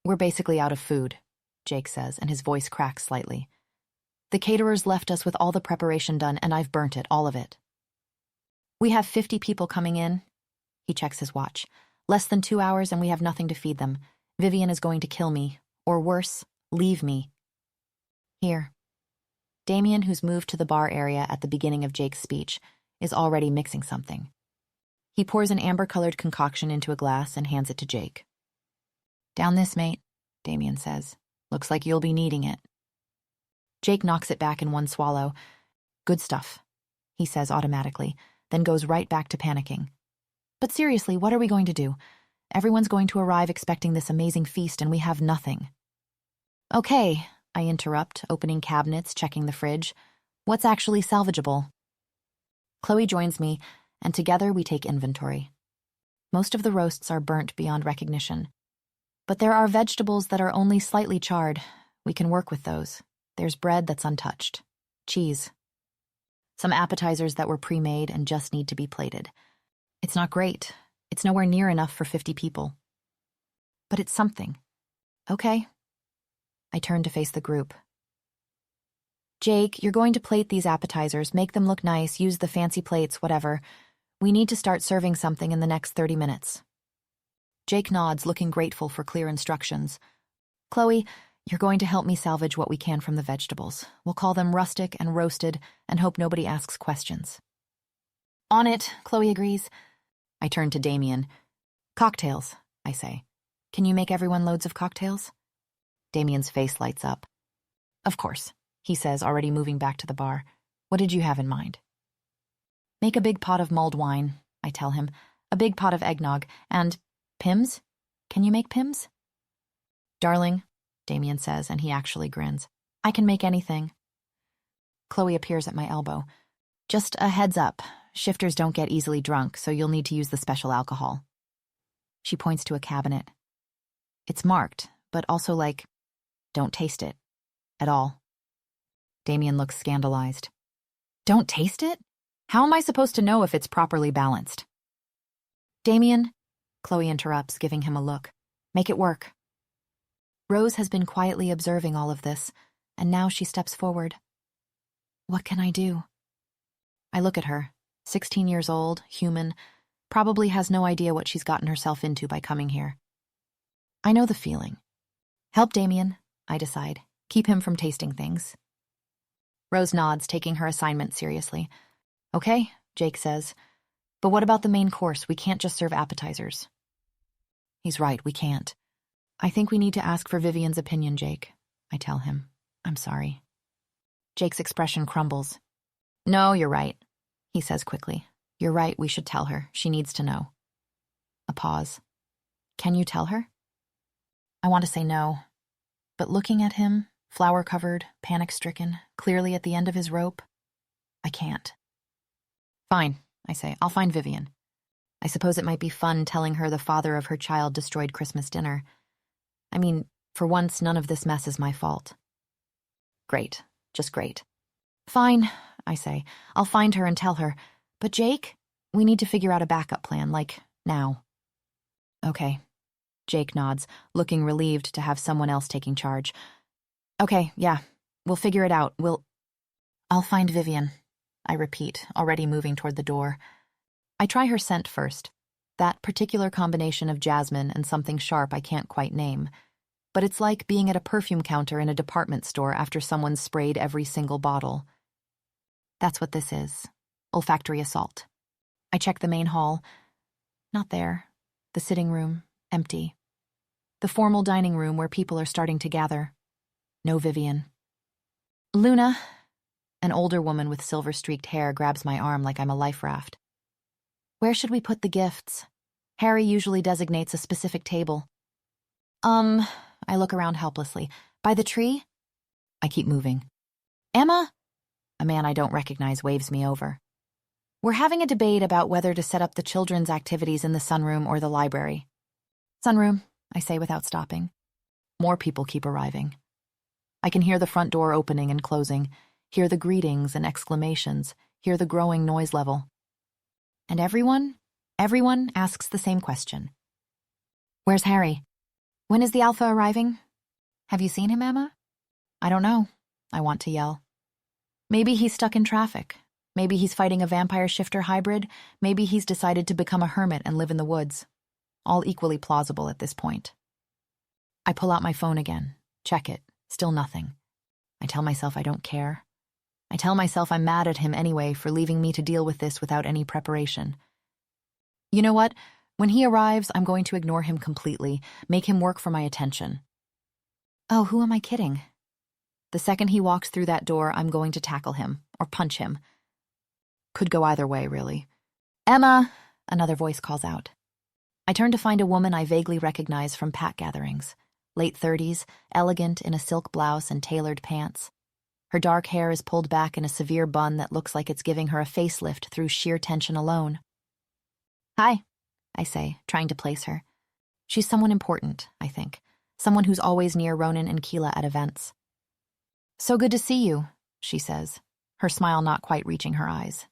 We're basically out of food, Jake says, and his voice cracks slightly. The caterers left us with all the preparation done, and I've burnt it, all of it. We have 50 people coming in. He checks his watch. Less than 2 hours and we have nothing to feed them. Vivian is going to kill me. Or worse, leave me. Here. Damien, who's moved to the bar area at the beginning of Jake's speech, is already mixing something. He pours an amber-colored concoction into a glass and hands it to Jake. Down this, mate, Damien says. Looks like you'll be needing it. Jake knocks it back in one swallow. Good stuff, he says automatically, then goes right back to panicking. But seriously, what are we going to do? Everyone's going to arrive expecting this amazing feast and we have nothing. Okay, I interrupt, opening cabinets, checking the fridge. What's actually salvageable? Chloe joins me, and together we take inventory. Most of the roasts are burnt beyond recognition. But there are vegetables that are only slightly charred. We can work with those. There's bread that's untouched. Cheese. Some appetizers that were pre-made and just need to be plated. It's not great. It's nowhere near enough for 50 people. But it's something. Okay. I turn to face the group. Jake, you're going to plate these appetizers, make them look nice, use the fancy plates, whatever. We need to start serving something in the next 30 minutes. Jake nods, looking grateful for clear instructions. Chloe, you're going to help me salvage what we can from the vegetables. We'll call them rustic and roasted and hope nobody asks questions. On it, Chloe agrees. I turn to Damien. Cocktails, I say. Can you make everyone loads of cocktails? Damien's face lights up. Of course, he says, already moving back to the bar. What did you have in mind? Make a big pot of mulled wine, I tell him. A big pot of eggnog, and Pims? Can you make Pims? Darling, Damien says, and he actually grins. I can make anything. Chloe appears at my elbow. Just a heads up, shifters don't get easily drunk, so you'll need to use the special alcohol. She points to a cabinet. It's marked, but also like, don't taste it. At all. Damien looks scandalized. Don't taste it? How am I supposed to know if it's properly balanced? Damien, Chloe interrupts, giving him a look. Make it work. Rose has been quietly observing all of this, and now she steps forward. What can I do? I look at her, 16 years old, human, probably has no idea what she's gotten herself into by coming here. I know the feeling. Help Damien, I decide. Keep him from tasting things. Rose nods, taking her assignment seriously. Okay, Jake says. But what about the main course? We can't just serve appetizers. He's right, we can't. I think we need to ask for Vivian's opinion, Jake. I tell him. I'm sorry. Jake's expression crumbles. No, you're right, he says quickly. You're right, we should tell her. She needs to know. A pause. Can you tell her? I want to say no, but looking at him, flower-covered, panic-stricken, clearly at the end of his rope, I can't. Fine, I say. I'll find Vivian. I suppose it might be fun telling her the father of her child destroyed Christmas dinner. I mean, for once, none of this mess is my fault. Great. Just great. Fine, I say. I'll find her and tell her. But Jake, we need to figure out a backup plan, like, now. Okay. Jake nods, looking relieved to have someone else taking charge. Okay, yeah. We'll figure it out. I'll find Vivian, I repeat, already moving toward the door. I try her scent first. That particular combination of jasmine and something sharp I can't quite name. But it's like being at a perfume counter in a department store after someone's sprayed every single bottle. That's what this is. Olfactory assault. I check the main hall. Not there. The sitting room, empty. The formal dining room where people are starting to gather. No Vivian. Luna, an older woman with silver-streaked hair, grabs my arm like I'm a life raft. Where should we put the gifts? Harry usually designates a specific table. I look around helplessly. By the tree? I keep moving. Emma? A man I don't recognize waves me over. We're having a debate about whether to set up the children's activities in the sunroom or the library. Sunroom, I say without stopping. More people keep arriving. I can hear the front door opening and closing, hear the greetings and exclamations, hear the growing noise level. And everyone asks the same question. Where's Harry? When is the Alpha arriving? Have you seen him, Emma? I don't know. I want to yell. Maybe he's stuck in traffic. Maybe he's fighting a vampire shifter hybrid. Maybe he's decided to become a hermit and live in the woods. All equally plausible at this point. I pull out my phone again, check it, still nothing. I tell myself I don't care. I tell myself I'm mad at him anyway for leaving me to deal with this without any preparation. You know what? When he arrives, I'm going to ignore him completely, make him work for my attention. Oh, who am I kidding? The second he walks through that door, I'm going to tackle him, or punch him. Could go either way, really. Emma, another voice calls out. I turn to find a woman I vaguely recognize from pack gatherings. Late 30s, elegant in a silk blouse and tailored pants. Her dark hair is pulled back in a severe bun that looks like it's giving her a facelift through sheer tension alone. Hi, I say, trying to place her. She's someone important, I think. Someone who's always near Ronan and Keela at events. So good to see you, she says, her smile not quite reaching her eyes.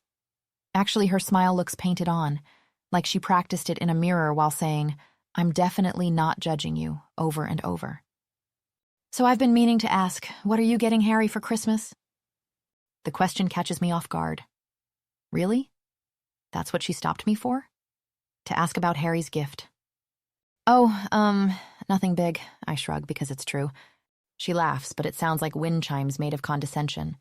Actually, her smile looks painted on, like she practiced it in a mirror while saying, I'm definitely not judging you, over and over. So I've been meaning to ask, what are you getting Harry for Christmas? The question catches me off guard. Really? That's what she stopped me for? To ask about Harry's gift. Oh, nothing big, I shrug because it's true. She laughs, but it sounds like wind chimes made of condescension.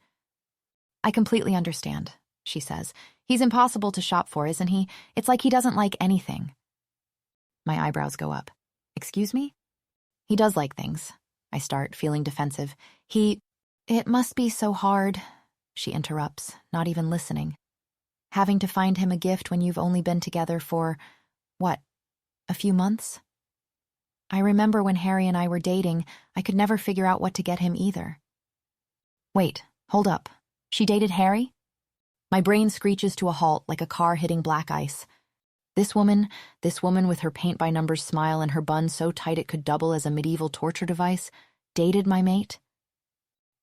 I completely understand, she says. He's impossible to shop for, isn't he? It's like he doesn't like anything. My eyebrows go up. Excuse me? He does like things. I start, feeling defensive. It must be so hard, she interrupts, not even listening. Having to find him a gift when you've only been together for, What, a few months? I remember when Harry and I were dating, I could never figure out what to get him either. Wait, hold up. She dated Harry? My brain screeches to a halt like a car hitting black ice. This woman with her paint-by-numbers smile and her bun so tight it could double as a medieval torture device, dated my mate?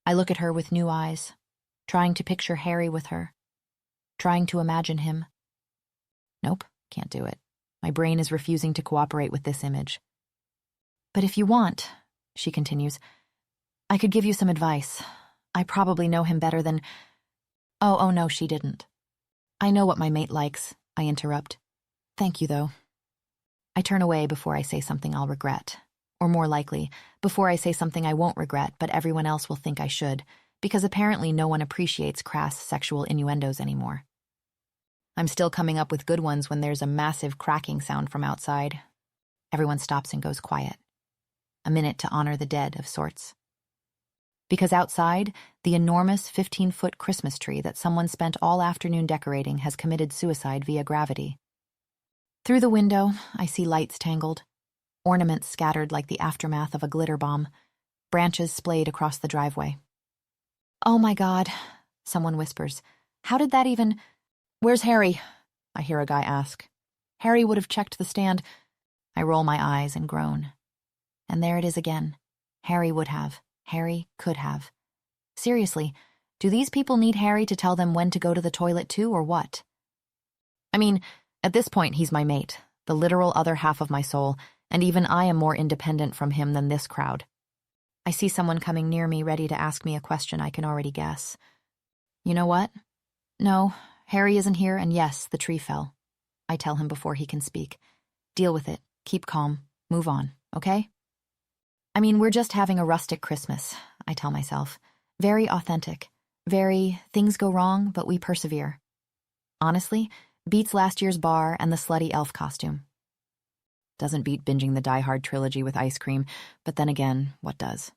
I look at her with new eyes, trying to picture Harry with her, trying to imagine him. Nope, can't do it. My brain is refusing to cooperate with this image. But if you want, she continues, I could give you some advice. I probably know him better than... Oh, no, she didn't. I know what my mate likes, I interrupt. Thank you, though. I turn away before I say something I'll regret. Or more likely, before I say something I won't regret, but everyone else will think I should, because apparently no one appreciates crass sexual innuendos anymore. I'm still coming up with good ones when there's a massive cracking sound from outside. Everyone stops and goes quiet. A minute to honor the dead of sorts. Because outside, the enormous 15-foot Christmas tree that someone spent all afternoon decorating has committed suicide via gravity. Through the window, I see lights tangled, ornaments scattered like the aftermath of a glitter bomb, branches splayed across the driveway. Oh my God, someone whispers. How did that even... Where's Harry? I hear a guy ask. Harry would have checked the stand. I roll my eyes and groan. And there it is again. Harry would have. Harry could have. Seriously, do these people need Harry to tell them when to go to the toilet too, or what? I mean, at this point he's my mate, the literal other half of my soul, and even I am more independent from him than this crowd. I see someone coming near me ready to ask me a question I can already guess. You know what? No, Harry isn't here, and yes, the tree fell. I tell him before he can speak. Deal with it. Keep calm. Move on, okay? I mean, we're just having a rustic Christmas, I tell myself. Very authentic. Very, things go wrong, but we persevere. Honestly, beats last year's bar and the slutty elf costume. Doesn't beat binging the Die Hard trilogy with ice cream, but then again, what does?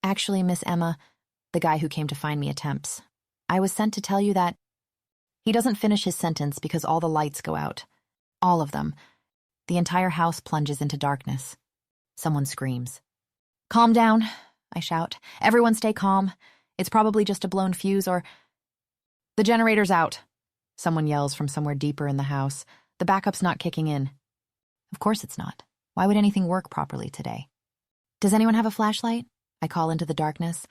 Actually, Miss Emma, the guy who came to find me attempts, I was sent to tell you that he doesn't finish his sentence because all the lights go out. All of them. The entire house plunges into darkness. Someone screams. Calm down, I shout. Everyone stay calm. It's probably just a blown fuse or... The generator's out, someone yells from somewhere deeper in the house. The backup's not kicking in. Of course it's not. Why would anything work properly today? Does anyone have a flashlight? I call into the darkness.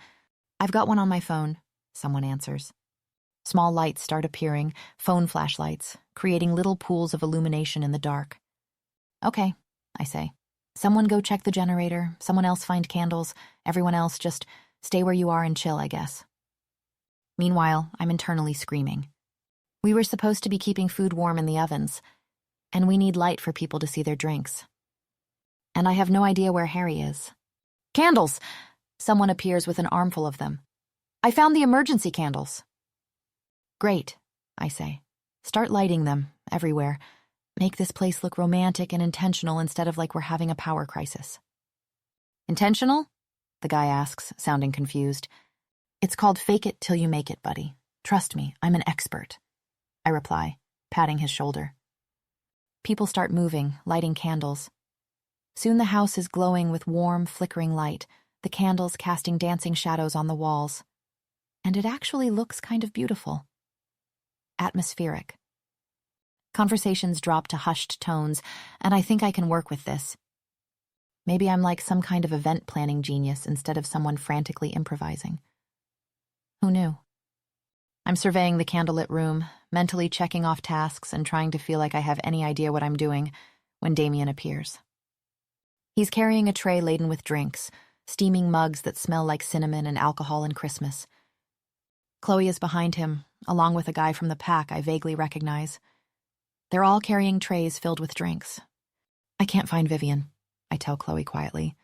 I've got one on my phone, someone answers. Small lights start appearing, phone flashlights, creating little pools of illumination in the dark. Okay, I say. Someone go check the generator, someone else find candles, everyone else just stay where you are and chill, I guess. Meanwhile, I'm internally screaming. We were supposed to be keeping food warm in the ovens, and we need light for people to see their drinks. And I have no idea where Harry is. Candles! Someone appears with an armful of them. I found the emergency candles. Great, I say. Start lighting them, everywhere. Make this place look romantic and intentional instead of like we're having a power crisis. Intentional? The guy asks, sounding confused. It's called fake it till you make it, buddy. Trust me, I'm an expert. I reply, patting his shoulder. People start moving, lighting candles. Soon the house is glowing with warm, flickering light, the candles casting dancing shadows on the walls. And it actually looks kind of beautiful. Atmospheric. Conversations drop to hushed tones, and I think I can work with this. Maybe I'm like some kind of event planning genius instead of someone frantically improvising. Who knew? I'm surveying the candlelit room, mentally checking off tasks and trying to feel like I have any idea what I'm doing, when Damien appears. He's carrying a tray laden with drinks, steaming mugs that smell like cinnamon and alcohol and Christmas. Chloe is behind him, along with a guy from the pack I vaguely recognize. They're all carrying trays filled with drinks. I can't find Vivian, I tell Chloe quietly.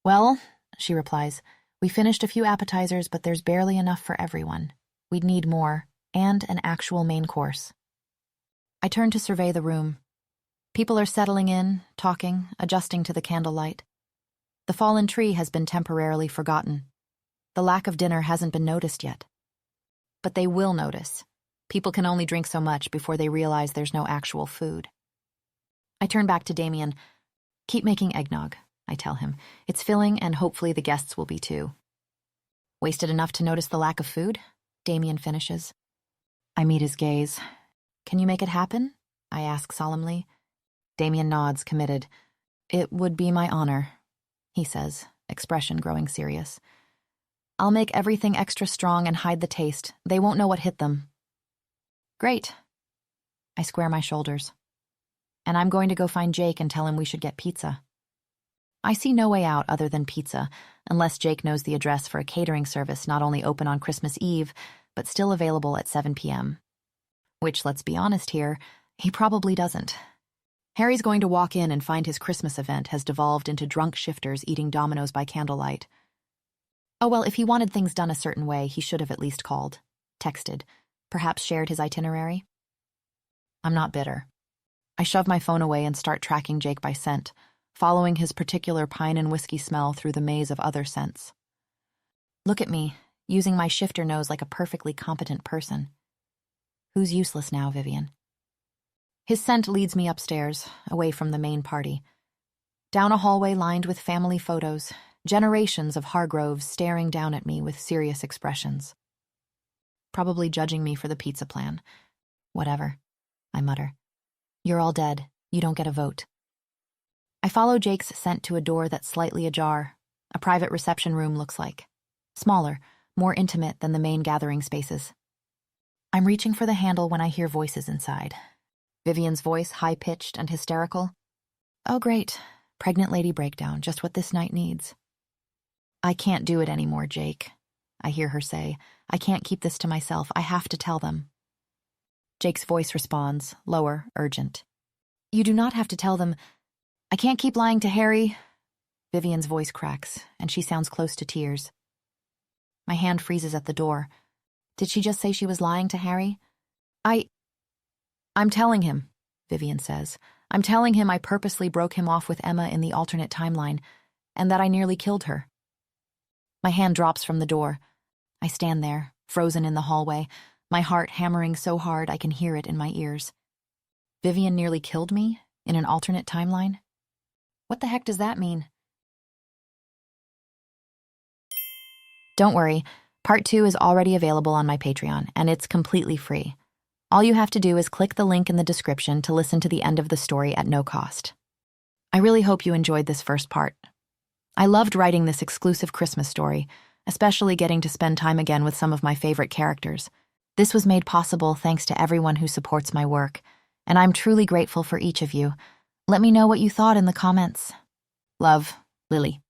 Well, she replies, we finished a few appetizers, but there's barely enough for everyone. We'd need more, and an actual main course. I turn to survey the room. People are settling in, talking, adjusting to the candlelight. The fallen tree has been temporarily forgotten. The lack of dinner hasn't been noticed yet. But they will notice. People can only drink so much before they realize there's no actual food. I turn back to Damien. Keep making eggnog, I tell him. It's filling and hopefully the guests will be too. Wasted enough to notice the lack of food? Damien finishes. I meet his gaze. Can you make it happen? I ask solemnly. Damien nods, committed. It would be my honor, he says, expression growing serious. I'll make everything extra strong and hide the taste. They won't know what hit them. Great. I square my shoulders. And I'm going to go find Jake and tell him we should get pizza. I see no way out other than pizza, unless Jake knows the address for a catering service not only open on Christmas Eve, but still available at 7 p.m. Which, let's be honest here, he probably doesn't. Harry's going to walk in and find his Christmas event has devolved into drunk shifters eating Dominoes by candlelight. Oh well, if he wanted things done a certain way, he should have at least called, texted, perhaps shared his itinerary. I'm not bitter. I shove my phone away and start tracking Jake by scent, following his particular pine and whiskey smell through the maze of other scents. Look at me, using my shifter nose like a perfectly competent person. Who's useless now, Vivian? His scent leads me upstairs, away from the main party. Down a hallway lined with family photos, generations of Hargroves staring down at me with serious expressions. Probably judging me for the pizza plan. Whatever, I mutter. You're all dead. You don't get a vote. I follow Jake's scent to a door that's slightly ajar. A private reception room looks like. Smaller, more intimate than the main gathering spaces. I'm reaching for the handle when I hear voices inside. Vivian's voice, high-pitched and hysterical. Oh, great. Pregnant lady breakdown, just what this night needs. I can't do it anymore, Jake, I hear her say. I can't keep this to myself. I have to tell them. Jake's voice responds, lower, urgent. You do not have to tell them. I can't keep lying to Harry. Vivian's voice cracks, and she sounds close to tears. My hand freezes at the door. Did she just say she was lying to Harry? I'm telling him, Vivian says. I'm telling him I purposely broke him off with Emma in the alternate timeline, and that I nearly killed her. My hand drops from the door. I stand there, frozen in the hallway, my heart hammering so hard I can hear it in my ears. Vivian nearly killed me in an alternate timeline? What the heck does that mean? Don't worry, Part 2 is already available on my Patreon, and it's completely free. All you have to do is click the link in the description to listen to the end of the story at no cost. I really hope you enjoyed this first part. I loved writing this exclusive Christmas story, especially getting to spend time again with some of my favorite characters. This was made possible thanks to everyone who supports my work, and I'm truly grateful for each of you. Let me know what you thought in the comments. Love, Lily.